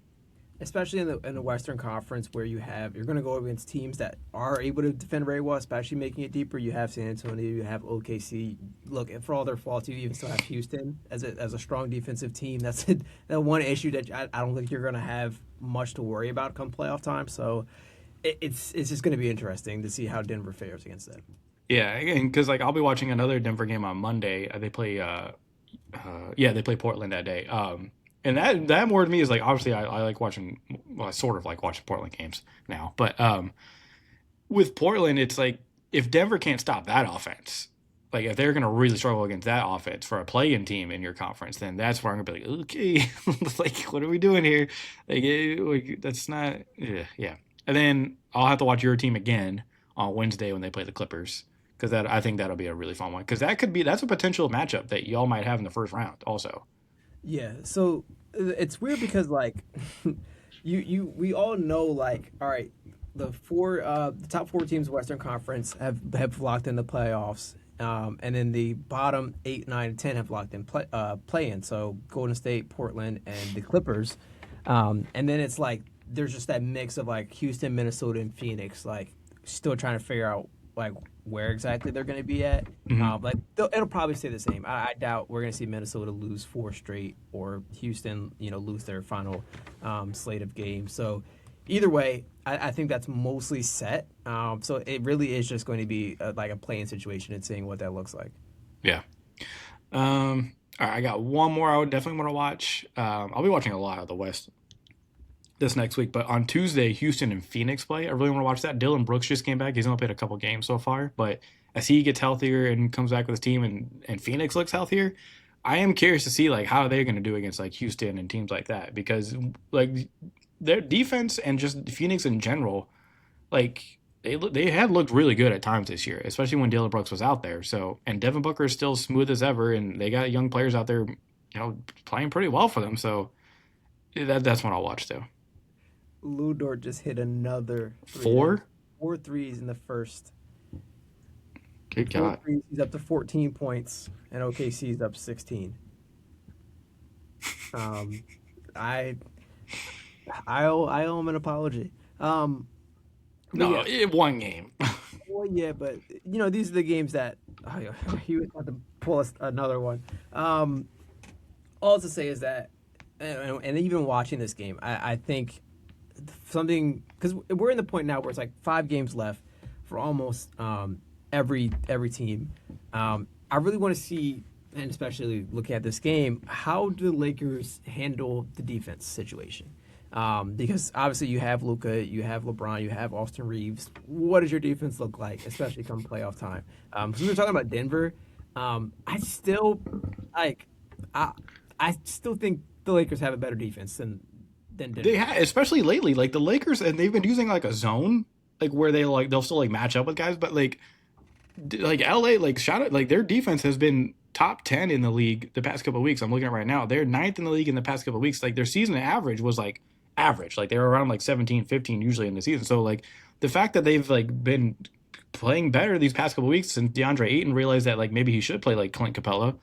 Especially in the Western Conference where you're going to go against teams that are able to defend very well, especially making it deeper. You have San Antonio, you have OKC. Look, and for all their faults, you even still have Houston as a strong defensive team. That's that one issue that I don't think you're going to have much to worry about come playoff time. So it's just going to be interesting to see how Denver fares against that. Yeah, and because like I'll be watching another Denver game on Monday. They play yeah, they play Portland that day. And that more to me is like obviously I like watching, well, I sort of like watching Portland games now, but with Portland it's like if Denver can't stop that offense, like if they're gonna really struggle against that offense for a play-in team in your conference, then that's where I'm gonna be like, okay, like what are we doing here? Like that's not, yeah. And then I'll have to watch your team again on Wednesday when they play the Clippers because that I think that'll be a really fun one because that's a potential matchup that y'all might have in the first round also. Yeah, so it's weird because like we all know like all right, the top four teams Western Conference have locked in the playoffs. And then the bottom 8, 9, and 10 have locked in play in. So Golden State, Portland, and the Clippers. And then it's like there's just that mix of like Houston, Minnesota, and Phoenix, like still trying to figure out like where exactly they're going to be at. Hmm. Like it'll probably stay the same. I doubt we're going to see Minnesota lose four straight or Houston, lose their final slate of games. So either way, I think that's mostly set. So it really is just going to be like a playing situation and seeing what that looks like. Yeah. All right, I got one more I would definitely want to watch. I'll be watching a lot of the West this next week, but on Tuesday, Houston and Phoenix play. I really want to watch that. Dylan Brooks just came back. He's only played a couple games so far, but as he gets healthier and comes back with his team and Phoenix looks healthier, I am curious to see like how they're going to do against like Houston and teams like that because like their defense and just Phoenix in general, like they had looked really good at times this year, especially when Dylan Brooks was out there. So and Devin Booker is still smooth as ever, and they got young players out there, playing pretty well for them. So that's what I'll watch too. Lou Dort just hit another three. That is Four, four threes in the first. good Four God. threes. He's up to 14 points, and OKC's up 16. Um, I I owe him an apology. But No, yeah, one game. well, yeah, but these are the games that he was about to pull us another one. Um, all to say is that, and even watching this game, I think something because we're in the point now where it's like 5 games left for almost every team. I really want to see, and especially looking at this game, how do the Lakers handle the defense situation? Because obviously you have Luka, you have LeBron, you have Austin Reeves. What does your defense look like, especially come playoff time? So we were talking about Denver. I still like, I I still think the Lakers have a better defense than They Denver. had, especially lately, like the Lakers, and they've been using like a zone, like where they'll still like match up with guys, but like LA, like shout out, like their defense has been top 10 in the league the past couple of weeks. I'm looking at it right now. They're ninth in the league in the past couple of weeks. Like their season average was like average. Like they were around like 17, 15 usually in the season. So like the fact that they've like been playing better these past couple of weeks since DeAndre Ayton realized that like maybe he should play like Clint Capella.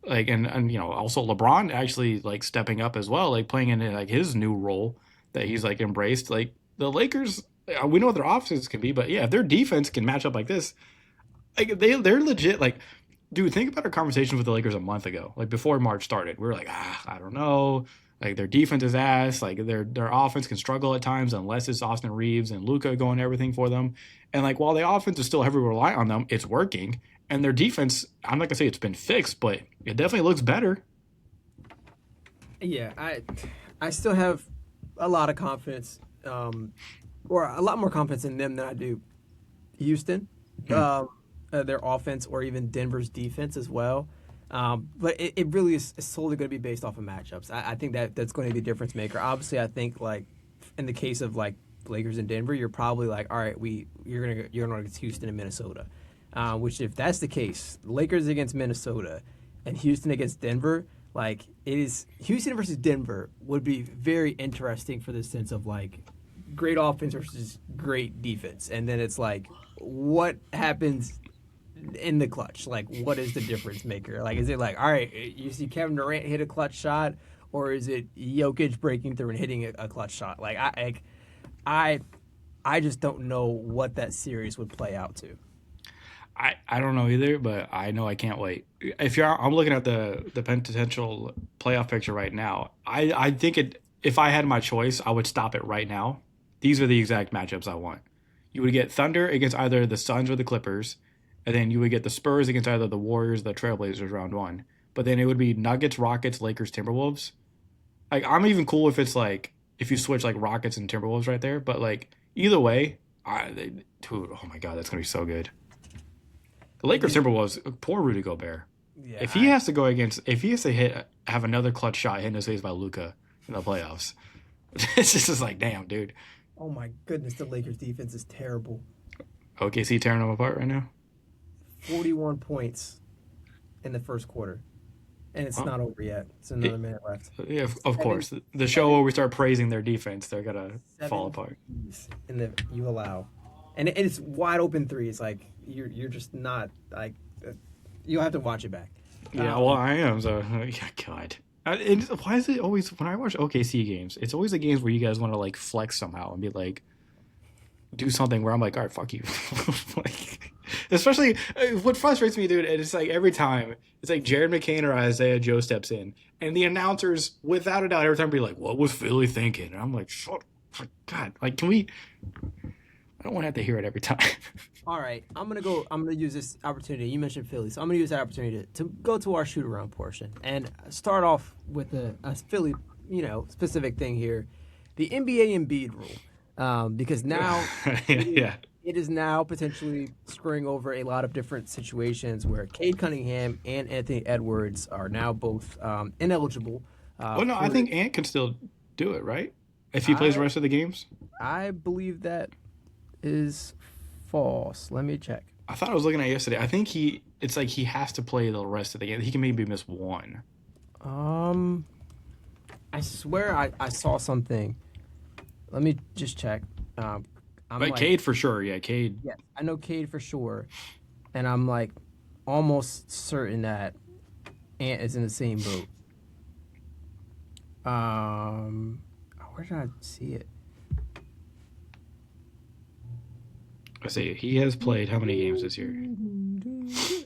Like and also LeBron actually like stepping up as well, like playing in like his new role that he's like embraced. Like the Lakers, we know what their offenses can be, but yeah, if their defense can match up like this, like they're legit. Like, dude, think about our conversations with the Lakers a month ago, like before March started. We were like, I don't know. Like their defense is ass. Like their offense can struggle at times unless it's Austin Reeves and Luca going everything for them. And like while the offense is still heavily reliant on them, it's working. And their defense, I'm not gonna say it's been fixed, but it definitely looks better. Yeah, I still have a lot of confidence, or a lot more confidence in them than I do Houston, Hmm. their offense, or even Denver's defense as well. But it really is solely going to be based off of matchups. I think that's going to be a difference maker. Obviously, I think like in the case of like Lakers and Denver, you're probably like, all right, you're going to get Houston and Minnesota. Which if that's the case, Lakers against Minnesota and Houston against Denver, like it is Houston versus Denver would be very interesting for the sense of like great offense versus great defense, and then it's like, what happens in the clutch? Like, what is the difference maker? Like, is it like, all right, you see Kevin Durant hit a clutch shot, or is it Jokic breaking through and hitting a clutch shot? Like, I just don't know what that series would play out to. I don't know either, but I know I can't wait. If you're, I'm looking at the potential playoff picture right now. I think it. If I had my choice, I would stop it right now. These are the exact matchups I want. You would get Thunder against either the Suns or the Clippers, and then you would get the Spurs against either the Warriors or the Trailblazers round one. But then it would be Nuggets, Rockets, Lakers, Timberwolves. Like I'm even cool if it's like if you switch like Rockets and Timberwolves right there. But like either way, dude, oh my god, that's gonna be so good. The Lakers Timberwolves, poor Rudy Gobert. Yeah, If he has to go against, if he has to have another clutch shot hit in his face by Luca in the playoffs, it's just like, damn, dude. oh my goodness, the Lakers defense is terrible. OKC tearing them apart right now. 41 points in the first quarter, and it's not over yet. It's another minute left. Yeah, of course. The show where we start praising their defense, they're gonna fall apart. In the you allow, and it's wide open threes. Like you're just not like you'll have to watch it back. Yeah, well, I am. So, yeah, God. Why is it always when I watch OKC games? It's always the games where you guys want to like flex somehow and be like, do something where I'm like, all right, fuck you. Like, especially what frustrates me, dude. And it's like every time it's like Jared McCain or Isaiah Joe steps in, and the announcers, without a doubt, every time be like, "What was Philly thinking?" And I'm like, "Shut, God, like, can we?" I don't want to have to hear it every time. All right, I'm gonna use this opportunity. You mentioned Philly, so I'm gonna use that opportunity to go to our shoot around portion and start off with a Philly, specific thing here, the NBA Embiid rule, because now Yeah. it is now potentially screwing over a lot of different situations where Cade Cunningham and Anthony Edwards are now both ineligible. Well, no, I think Ant can still do it, right? If he plays the rest of the games. I believe that is false. Let me check. I thought I was looking at it yesterday. I think it's like he has to play the rest of the game. He can maybe miss one. I swear I saw something. Let me just check. I'm But like, Cade for sure. Yeah, Cade. yes, I know Cade for sure, and I'm like almost certain that Ant is in the same boat. Where did I see it? I see. He has played how many games this year?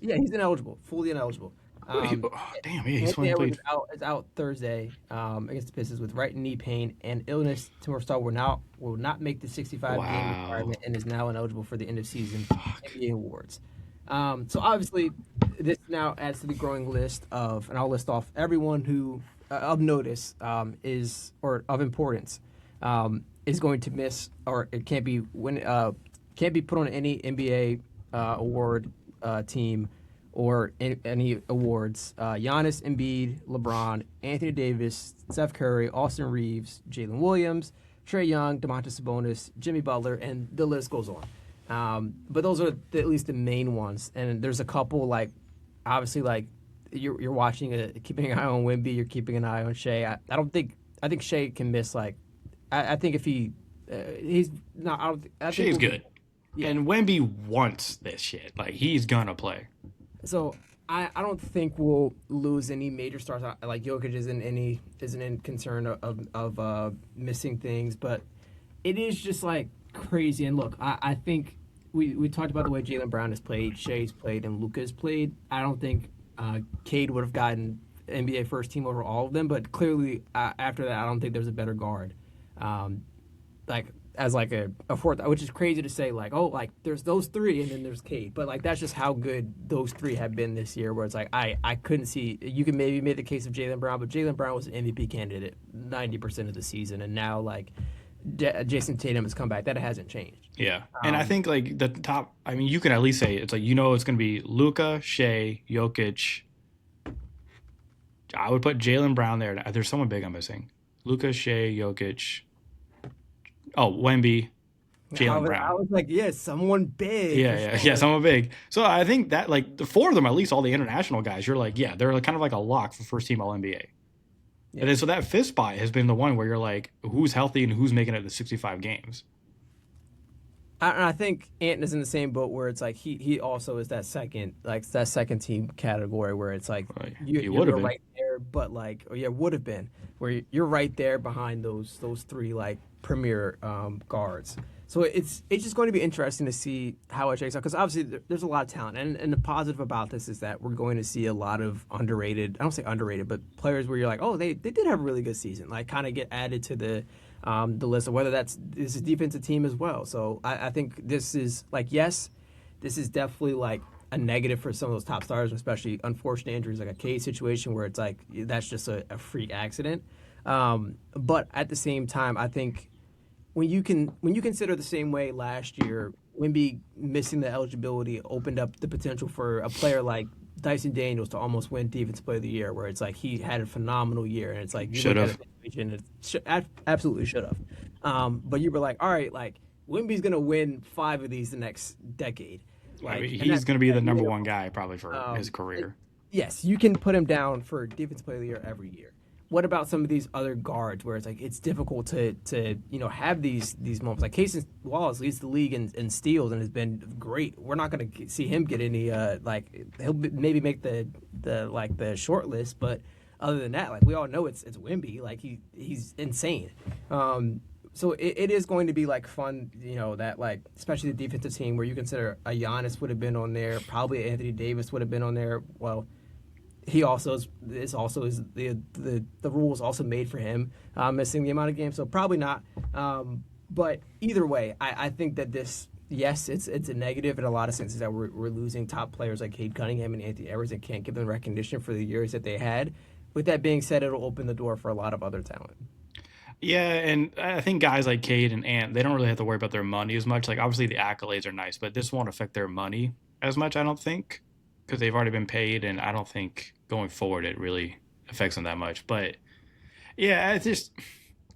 Yeah, he's ineligible, fully ineligible. Damn, yeah, he's Anthony only Edwards played. is out Thursday against the Pistons with right knee pain and illness. Timur Star will not make the 65 game Wow. requirement and is now ineligible for the end of season NBA awards. So obviously, this now adds to the growing list of, and I'll list off everyone who of notice is or of importance is going to miss or it can't be put on any NBA award team or any awards. Giannis, Embiid, LeBron, Anthony Davis, Steph Curry, Austin Reeves, Jalen Williams, Trae Young, Domantas Sabonis, Jimmy Butler, and the list goes on. But those are at least the main ones. And there's a couple obviously you're watching keeping an eye on Wemby, you're keeping an eye on Shea. I think Shea can miss I think if he's not. I think Shea's good. Yeah. And Wemby wants this shit. Like he's gonna play. So I don't think we'll lose any major stars. Like Jokic isn't in concern of missing things, but it is just crazy. And look, I think we talked about the way Jaylen Brown has played, Shea's played, and Luka's played. I don't think Cade would have gotten NBA first team over all of them, but clearly after that, I don't think there's a better guard. As a fourth, which is crazy to say, there's those three and then there's Cade. But that's just how good those three have been this year, where it's I couldn't see, you can maybe make the case of Jaylen Brown, but Jaylen Brown was an MVP candidate 90% of the season, and now Jason Tatum has come back. That hasn't changed. Yeah. And I think the top, I mean, you can at least say it's it's going to be Luka, Shea, Jokic. I would put Jaylen Brown there. There's someone big I'm missing. Luka, Shea, Jokic. Oh, Wemby, Jaylen Brown. I was like, yeah, someone big. Yeah, someone big. So I think that the four of them, at least all the international guys, you're they're kind of like a lock for first team All NBA. And Yeah. then so that fifth spot has been the one where you're like, who's healthy and who's making it to 65 games. I think Anton is in the same boat where it's like he also is that second team category where it's like Right. you He would have you're been. right there, but like oh yeah, would have been where you're right there behind those three like premier guards. So it's just going to be interesting to see how it shakes out because obviously there's a lot of talent and the positive about this is that we're going to see a lot of underrated I don't say underrated but players where you're like oh they did have a really good season like kind of get added to the list of whether this is defensive team as well. So I think this is like yes, this is definitely like a negative for some of those top stars, especially unfortunate injuries like a Cade situation where it's like that's just a freak accident. But at the same time, I think when you consider the same way last year, Wimby missing the eligibility opened up the potential for a player like Dyson Daniels to almost win Defensive Player of the Year, where it's like he had a phenomenal year, and it's like you Should look at have. the situation, absolutely should have. But you were like, all right, like Wimby's gonna win five of these the next decade, I mean, like, and he's going to be the number year, one guy probably for his it, career. yes, you can put him down for Defensive Player of the Year every year. What about some of these other guards where it's like it's difficult to have these moments? Like Casey Wallace leads the league in steals and has been great. We're not going to see him get any like maybe make the short list, but other than that, like we all know it's Wimby. Like he's insane. So it is going to be like fun, that like especially the defensive team where you consider a Giannis would have been on there, probably Anthony Davis would have been on there. Well, he also is the rules also made for him missing the amount of games, so probably not. But either way, I think that this yes, it's a negative in a lot of senses that we're losing top players like Cade Cunningham and Anthony Edwards and can't give them recognition for the years that they had. With that being said, it'll open the door for a lot of other talent. Yeah, and I think guys like Cade and Ant, they don't really have to worry about their money as much. Like obviously the accolades are nice, but this won't affect their money as much, I don't think, because they've already been paid, and I don't think going forward it really affects them that much. But yeah, it's just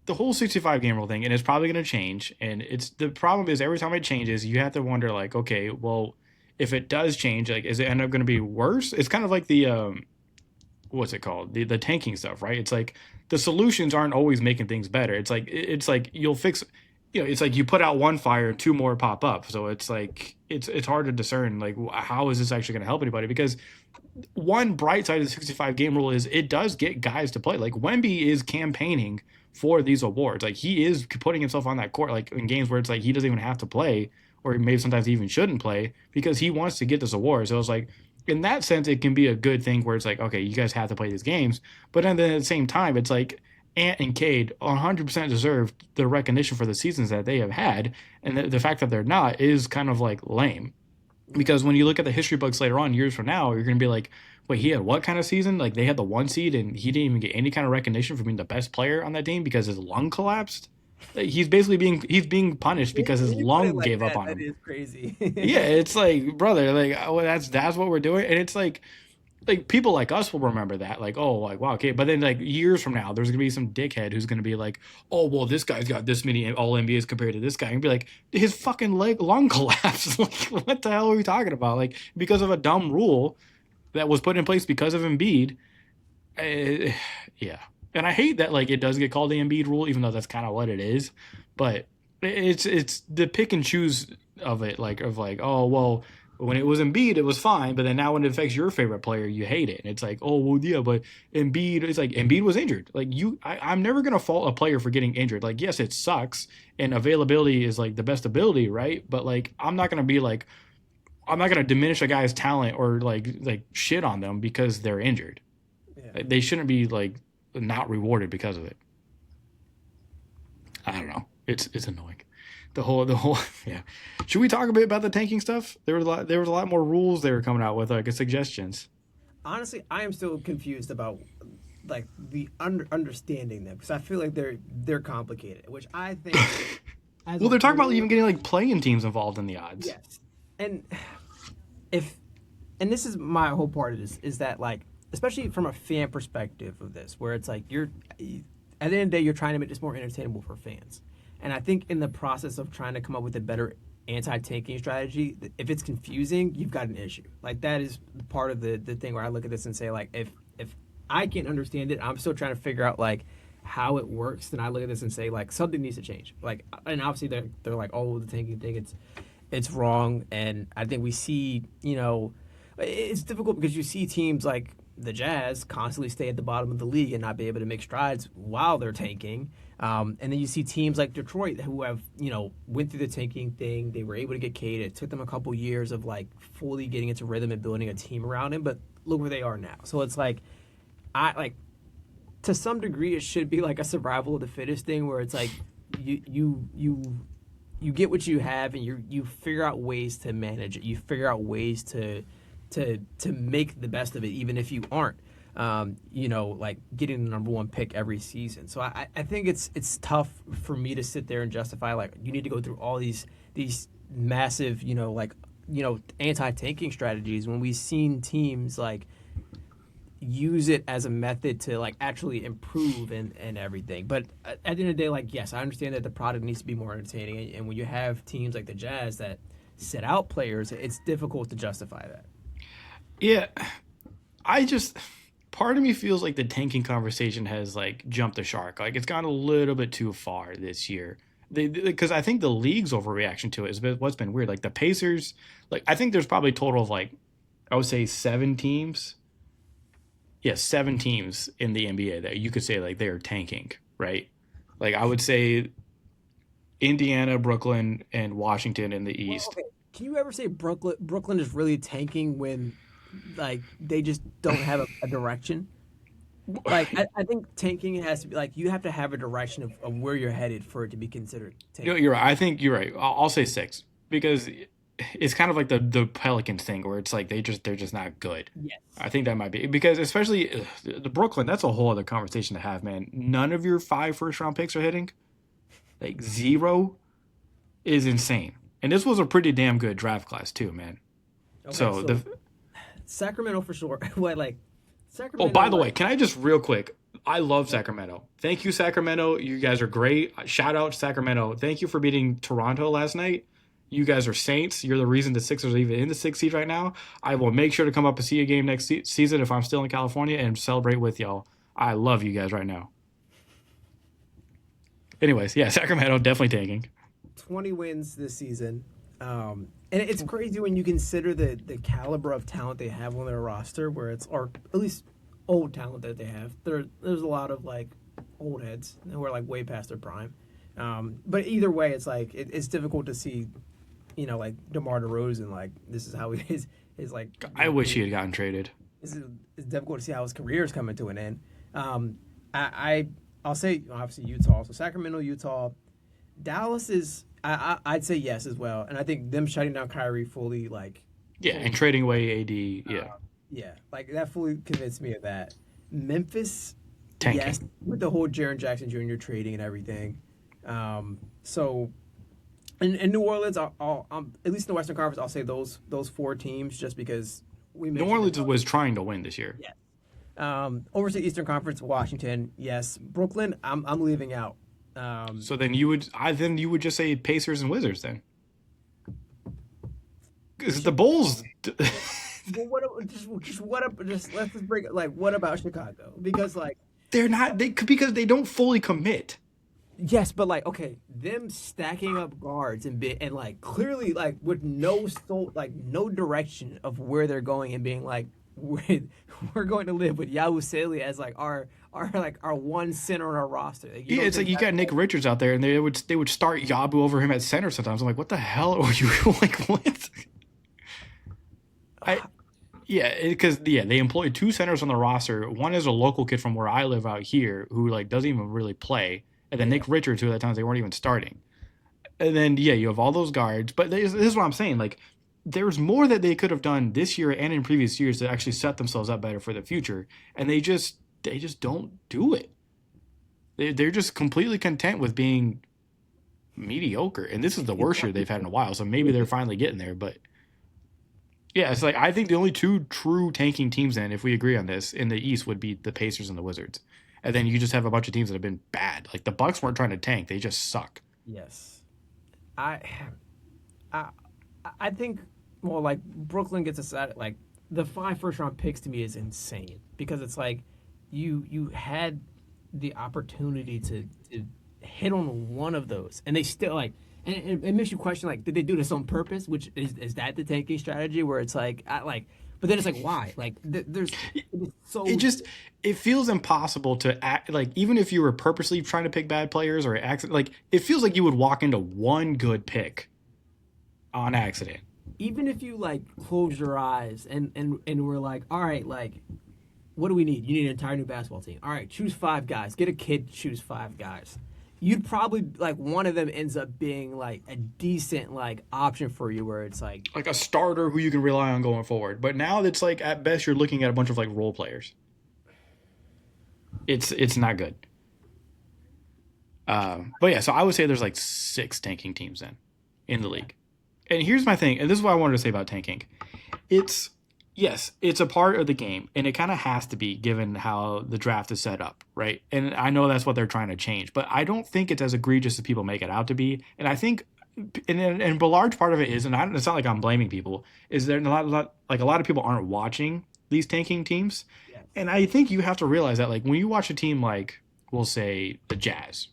the whole 65 game rule thing, and it's probably going to change. And it's the problem is every time it changes, you have to wonder like, okay, well, if it does change, like, is it end up going to be worse? It's kind of like the what's it called the tanking stuff, right? It's like the solutions aren't always making things better. It's like you'll fix, it's like you put out one fire, two more pop up. So it's like it's hard to discern like how is this actually going to help anybody because one bright side of the 65 game rule is it does get guys to play. Like Wemby is campaigning for these awards. Like he is putting himself on that court, like in games where it's like he doesn't even have to play, or maybe sometimes he even shouldn't play because he wants to get this award. So it's like in that sense, it can be a good thing where it's like, okay, you guys have to play these games, but then at the same time, it's like Ant and Cade 100% deserve the recognition for the seasons that they have had, and the fact that they're not is kind of like lame because when you look at the history books later on, years from now, you're going to be like, wait, he had what kind of season? Like they had the one seed and he didn't even get any kind of recognition for being the best player on that team because his lung collapsed. Like, he's being punished because his When you put it lung like gave up that, on that him. is crazy. Yeah, it's like, brother, like that's what we're doing, and it's like people like us will remember that, like, oh, like wow, okay, but then like years from now, there's gonna be some dickhead who's gonna be like, oh, well, this guy's got this many All NBAs compared to this guy, and be like, his fucking leg lung collapsed. Like, what the hell are we talking about? Like, because of a dumb rule that was put in place because of Embiid. Uh, yeah, and I hate that like it does get called the Embiid rule, even though that's kind of what it is, but it's the pick and choose of it, like of like, oh well, when it was Embiid, it was fine, but then now when it affects your favorite player, you hate it. And it's like, oh well, yeah, but Embiid, it's like Embiid was injured. Like I'm never gonna fault a player for getting injured. Like yes, it sucks, and availability is like the best ability, right? But like I'm not gonna be like I'm not gonna diminish a guy's talent or like shit on them because they're injured. Yeah. Like, they shouldn't be like not rewarded because of it. I don't know. It's annoying. The whole yeah. Should we talk a bit about the tanking stuff? There was a lot more rules they were coming out with, like suggestions. Honestly, I am still confused about like the understanding them because I feel like they're complicated, which I think as Well, a they're talking about whole, even getting like playing teams involved in the odds. yes. And if and this is my whole part of this is that like especially from a fan perspective of this where it's like you're at the end of the day you're trying to make this more entertainable for fans. And I think in the process of trying to come up with a better anti-tanking strategy, if it's confusing, you've got an issue. Like that is part of the thing where I look at this and say like if I can't understand it. I'm still trying to figure out like how it works. Then I look at this and say like something needs to change. Like, and obviously they're like, oh, the tanking thing, it's wrong. And I think we see, it's difficult because you see teams like the Jazz constantly stay at the bottom of the league and not be able to make strides while they're tanking. And then you see teams like Detroit who have, went through the tanking thing. They were able to get Cade. It took them a couple years of like fully getting into rhythm and building a team around him. But look where they are now. So it's like, I like to some degree it should be like a survival of the fittest thing where it's like you get what you have and you figure out ways to manage it. You figure out ways to make the best of it, even if you aren't, like getting the number one pick every season. So I think it's tough for me to sit there and justify like you need to go through all these massive, anti-tanking strategies when we've seen teams like use it as a method to like actually improve and everything. But at the end of the day, like, yes, I understand that the product needs to be more entertaining. And when you have teams like the Jazz that sit out players, it's difficult to justify that. Yeah, I just part of me feels like the tanking conversation has like jumped the shark. Like it's gone a little bit too far this year. Because I think the league's overreaction to it is what's been weird. Like the Pacers, like I think there's probably a total of like I would say 7 teams. Yeah, 7 teams in the NBA that you could say like they are tanking, right? Like I would say Indiana, Brooklyn, and Washington in the Well, East. okay. Can you ever say Brooklyn is really tanking when like they just don't have a direction? Like I think tanking has to be like you have to have a direction of where you're headed for it to be considered tanking. You're right. I think you're right. I'll say 6 because it's kind of like the Pelicans thing where it's like they're just not good. Yes. I think that might be because especially the Brooklyn. That's a whole other conversation to have, man. None of your 5 first round picks are hitting. Like 0 is insane. And this was a pretty damn good draft class too, man. Okay, So so the Sacramento for sure. What like oh, Sacramento by the way, like can I just real quick? I love Sacramento. Thank you, Sacramento. You guys are great. Shout out to Sacramento. Thank you for beating Toronto last night. You guys are saints. You're the reason the Sixers are even in the 6th seed right now. I will make sure to come up and see a game next season if I'm still in California and celebrate with y'all. I love you guys right now. Anyways, yeah, Sacramento definitely tanking. 20 wins this season. And it's crazy when you consider the caliber of talent they have on their roster, where it's or at least old talent that they have. There's a lot of like old heads who are like way past their prime. But either way, it's like it's difficult to see, like DeMar DeRozan, like this is how he is like. I wish he had gotten traded. It's difficult to see how his career is coming to an end. I'll say obviously Utah, so Sacramento, Utah, Dallas is I'd say yes as well, and I think them shutting down Kyrie fully like Yeah, fully and trading away AD. Yeah, yeah, like that fully convinced me of that. Memphis, yes, tanking. with the whole Jaren Jackson Jr. trading and everything. So in New Orleans, at least in the Western Conference, I'll say those 4 teams just because we New mentioned Orleans it. was trying to win this year. Yeah. Over to the Eastern Conference, Washington, yes. Brooklyn, I'm leaving out. So then you would just say Pacers and Wizards then, because the Bulls. Well, let's just break it. Like, what about Chicago? Because like, They're not because they don't fully commit. yes, but like, okay, them stacking up guards and like clearly like with no direction of where they're going and being like, we're going to live with Yabusele as like our one center on our roster. Like, you Yeah, don't it's like think you got Nick Richards out there, and they would start Yabu over him at center sometimes. I'm like, what the hell are you like? What? I Yeah, because they employed 2 centers on the roster. One is a local kid from where I live out here who like doesn't even really play, and then yeah, Nick Richards, who at times they weren't even starting. And then you have all those guards. But this is what I'm saying. Like there's more that they could have done this year and in previous years to actually set themselves up better for the future, and they just don't do it. They're just completely content with being mediocre, and this is the worst year they've had in a while. So maybe they're finally getting there, but. Yeah, it's like I think the only 2 true tanking teams then, if we agree on this, in the East would be the Pacers and the Wizards. And then you just have a bunch of teams that have been bad. Like the Bucks weren't trying to tank; they just suck. yes. I I I think well like Brooklyn gets decided like the 5 first round picks to me is insane because it's like you had the opportunity to hit on one of those, and they still like. And it makes you question, like, did they do this on purpose? Which is that the tanking strategy? Where it's like, but then it's like, why? Like, there's it's It so just it feels impossible to act like even if you were purposely trying to pick bad players or accident, like it feels like you would walk into one good pick on accident. even if you like close your eyes and we're like, all right, like, what do we need? You need an entire new basketball team. All right, choose 5 guys. Get a kid, choose 5 guys. You'd probably like one of them ends up being like a decent like option for you, where it's like, Like a starter who you can rely on going forward. But now it's like at best you're looking at a bunch of like role players. It's not good. But yeah, so I would say there's like 6 tanking teams in the league. And here's my thing, and this is what I wanted to say about tanking. It's yes, it's a part of the game, and it kind of has to be given how the draft is set up, right? And I know that's what they're trying to change, but I don't think it's as egregious as people make it out to be. And I think, and a large part of it is, and it's not like I'm blaming people, is there like a lot of people aren't watching these tanking teams, yes, and I think you have to realize that like when you watch a team like we'll say the Jazz,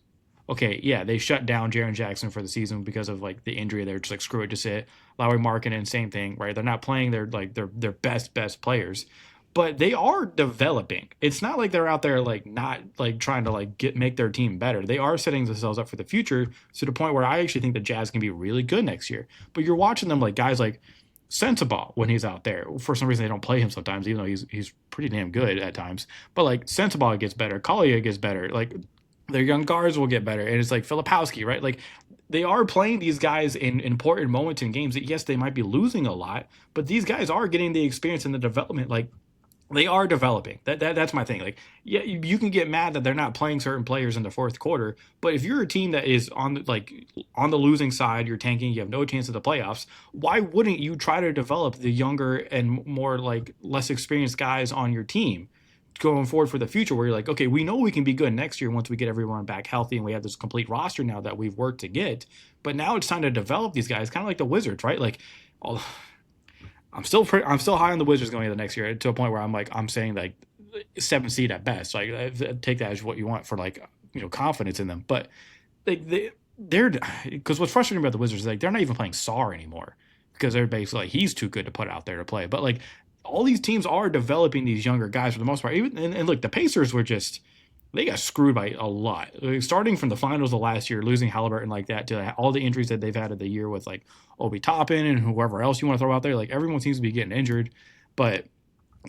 okay, yeah, they shut down Jaren Jackson for the season because of like the injury. They're just like screw it, just sit. Lowry Markkinen, same thing, right? They're not playing their best players, but they are developing. It's not like they're out there like not like trying to like make their team better. They are setting themselves up for the future to the point where I actually think the Jazz can be really good next year. But you're watching them like guys like Sensabaugh when he's out there. For some reason, they don't play him sometimes, even though he's pretty damn good at times. But like Sensabaugh gets better, Collier gets better. Like their young guards will get better. And it's like Filipowski, right? Like they are playing these guys in important moments in games that yes, they might be losing a lot, but these guys are getting the experience and the development. Like they are developing. That's my thing. Like yeah, you can get mad that they're not playing certain players in the fourth quarter, but if you're a team that is on the losing side, you're tanking, you have no chance of the playoffs. Why wouldn't you try to develop the younger and more like less experienced guys on your team? Going forward for the future where you're like, okay, we know we can be good next year once we get everyone back healthy and we have this complete roster now that we've worked to get. But now it's time to develop these guys, kind of like the Wizards, right? Like, I'm still high on the Wizards going into the next year to a point where I'm saying like 7th seed at best. Like, take that as what you want for like confidence in them. But like they're because what's frustrating about the Wizards is like they're not even playing Sar anymore because they're basically like he's too good to put out there to play. But like all these teams are developing these younger guys for the most part. Even and look, the Pacers were just they got screwed by a lot. Like, starting from the finals of last year, losing Halliburton like that to all the injuries that they've had of the year with like Obi Toppin and whoever else you want to throw out there. Like everyone seems to be getting injured, but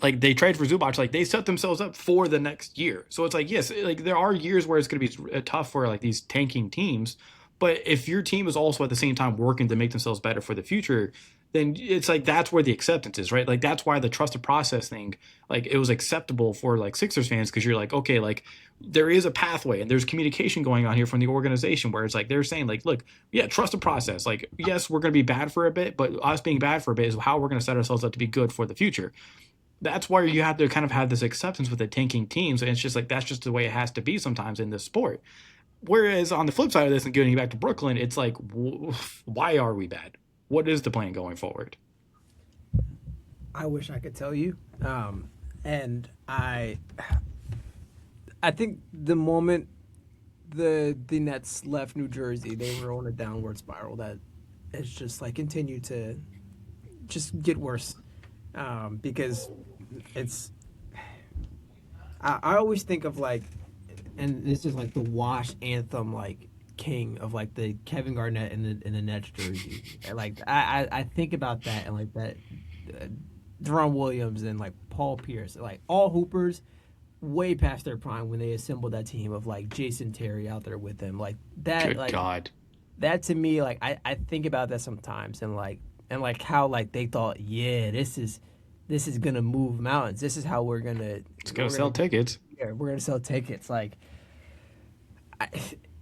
like they trade for Zubac, like they set themselves up for the next year. So it's like yes, like there are years where it's going to be tough for like these tanking teams, but if your team is also at the same time working to make themselves better for the future, then it's like that's where the acceptance is, right? Like that's why the trusted process thing, like it was acceptable for like Sixers fans because you're like, okay, like there is a pathway and there's communication going on here from the organization where it's like they're saying like, look, yeah, trust the process. Like yes, we're going to be bad for a bit, but us being bad for a bit is how we're going to set ourselves up to be good for the future. That's why you have to kind of have this acceptance with the tanking teams, and it's just like that's just the way it has to be sometimes in this sport. Whereas on the flip side of this, and getting back to Brooklyn, it's like, why are we bad? What is the plan going forward? I wish I could tell you. And I think the moment the Nets left New Jersey, they were on a downward spiral that has just like continued to just get worse. Because it's I always think of like, and this is like the wash anthem like king of like the Kevin Garnett in the Nets jersey. And, like I think about that and like that Deron Williams and like Paul Pierce, like all hoopers way past their prime when they assembled that team of like Jason Terry out there with them. Like that Good like God. that to me like I think about that sometimes and like how like they thought, yeah, this is gonna move mountains. This is how It's going to sell tickets. yeah, we're gonna sell tickets. Like I,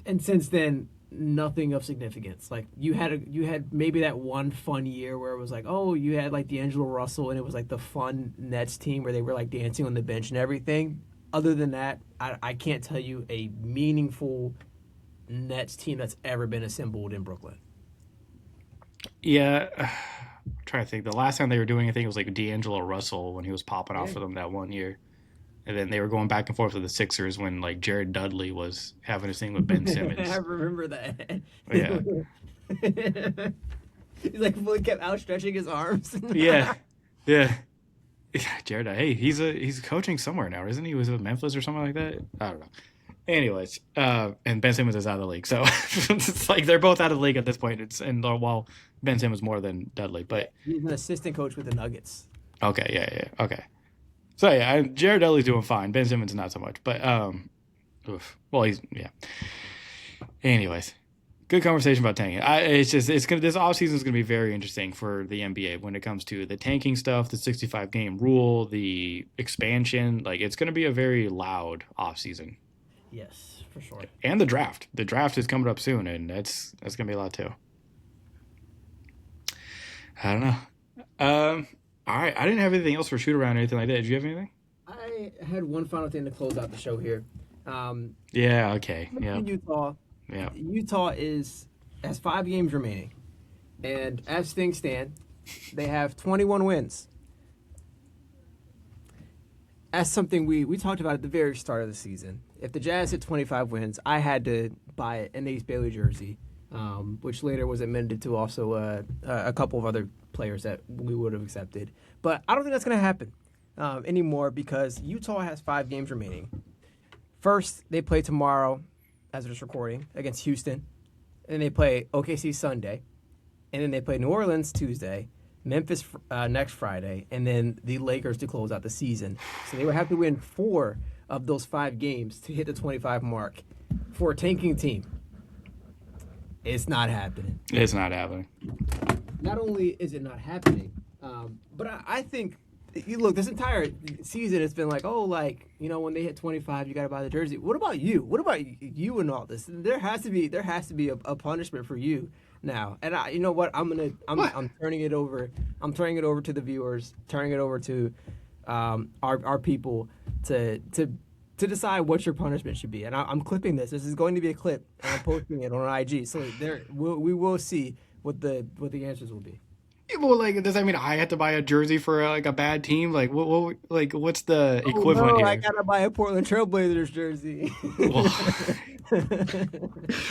and since then nothing of significance. Like you had maybe that one fun year where it was like, oh, you had like D'Angelo Russell and it was like the fun Nets team where they were like dancing on the bench and everything. Other than that, I can't tell you a meaningful Nets team that's ever been assembled in Brooklyn. Yeah. I'm trying to think. The last time they were doing anything was like D'Angelo Russell when he was popping off Yeah. for them that one year. And then they were going back and forth with the Sixers when like Jared Dudley was having a thing with Ben I Simmons. remember that. Yeah, He's like fully kept outstretching his arms. yeah, yeah. Jared, hey, he's coaching somewhere now, isn't he? Was it Memphis or something like that? I don't know. Anyways, and Ben Simmons is out of the league, so it's like they're both out of the league at this point. It's and while Ben Simmons more than Dudley, but He's an assistant coach with the Nuggets. okay, yeah, okay. So yeah, Jared Dudley's doing fine. Ben Simmons not so much, but oof. Well, he's yeah. Anyways, good conversation about tanking. It's gonna this offseason is gonna be very interesting for the NBA when it comes to the tanking stuff, the 65 game rule, the expansion. Like it's gonna be a very loud offseason. Yes, for sure. And the draft. The draft is coming up soon, and that's gonna be a lot too. I don't know. All right. I didn't have anything else for shoot around or anything like that. Did you have anything? I had one final thing to close out the show here. Yeah. Okay. Yeah. Utah. Yeah. Utah has 5 games remaining, and as things stand, they have 21 wins. That's something we talked about at the very start of the season. If the Jazz hit 25 wins, I had to buy an Ace Bailey jersey, which later was amended to also a couple of other players that we would have accepted. But I don't think that's going to happen anymore because Utah has 5 games remaining. First, they play tomorrow, as of this recording, against Houston. And they play OKC Sunday. And then they play New Orleans Tuesday, Memphis next Friday, and then the Lakers to close out the season. So they would have to win 4 of those 5 games to hit the 25 mark. For a tanking team, it's not happening. It's not happening. Not only is it not happening, but I think, you look, this entire season it's been like, oh, like, you know, when they hit 25, you got to buy the jersey. What about you? What about you in all this? There has to be a punishment for you now. And you know what? I'm turning it over. I'm turning it over to the viewers, turning it over to our people to decide what your punishment should be. And I'm clipping this. This is going to be a clip, and I'm posting it on IG. So we will see what the answers will be. Yeah, well, like, does that mean I have to buy a jersey for like a bad team? Like, what's the equivalent here? I gotta buy a Portland Trailblazers jersey. Well,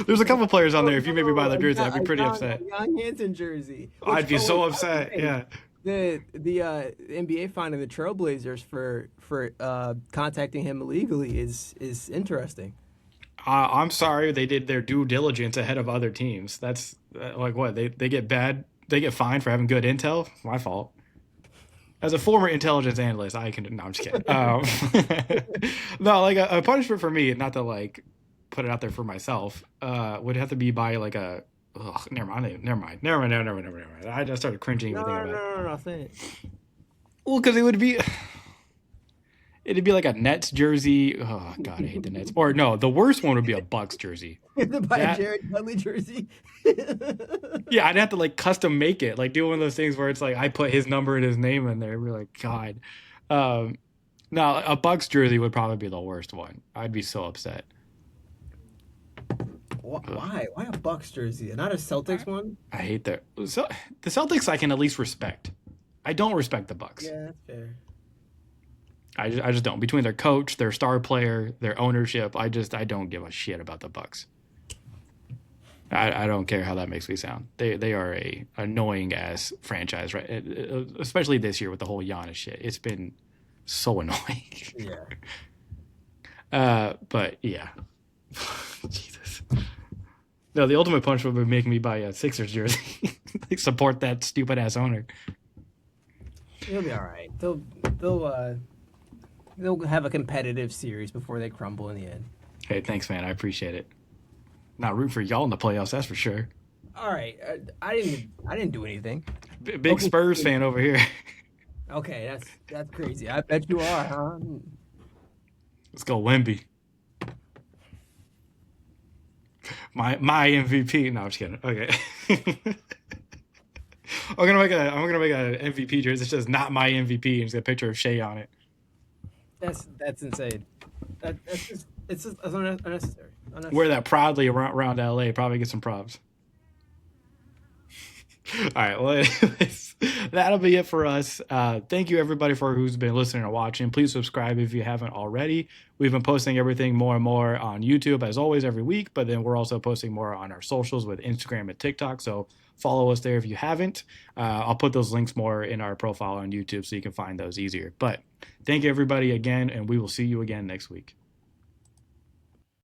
there's a couple players on there. If you maybe buy the jersey, I'd be pretty upset. Young Hanson jersey. I'd be so upset. Yeah. The NBA finding the Trailblazers for contacting him illegally is interesting. I'm sorry they did their due diligence ahead of other teams. That's like what they get fined for having good intel. My fault. As a former intelligence analyst, I can. No, I'm just kidding. No, like a punishment for me, not to like put it out there for myself, would have to be by like a. Ugh, never mind. I just started cringing even thinking about it. No, say it. Well, because it'd be like a Nets jersey. Oh God, I hate the Nets. Or no, the worst one would be a Bucks jersey. To buy a Jared Dudley jersey. Yeah, I'd have to like custom make it, like do one of those things where it's like I put his number and his name in there. We're like, God. No, a Bucks jersey would probably be the worst one. I'd be so upset. Why? Why a Bucks jersey and not a Celtics one? I hate that. So the Celtics I can at least respect. I don't respect the Bucks. Yeah, that's fair. I just don't. Between their coach, their star player, their ownership, I don't give a shit about the Bucks. I don't care how that makes me sound. They are a annoying ass franchise, right? Especially this year with the whole Giannis shit. It's been so annoying. Yeah. But yeah. Jesus. No, the ultimate punishment would make me buy a Sixers jersey. Like support that stupid ass owner. He'll be all right. They'll have a competitive series before they crumble in the end. Hey, thanks, man. I appreciate it. Not root for y'all in the playoffs, that's for sure. All right, I didn't do anything. Big Spurs fan over here. Okay, that's crazy. I bet you are, huh? Let's go, Wemby. My MVP. No, I'm just kidding. Okay. I'm gonna make a MVP jersey. It's just not my MVP, and it's got a picture of Shea on it. That's insane. It's just unnecessary. Wear that proudly around LA. Probably get some props. All right. Well, anyways, that'll be it for us. Thank you, everybody, for who's been listening or watching. Please subscribe if you haven't already. We've been posting everything more and more on YouTube, as always, every week. But then we're also posting more on our socials with Instagram and TikTok. So follow us there if you haven't. I'll put those links more in our profile on YouTube so you can find those easier. But thank you, everybody, again, and we will see you again next week.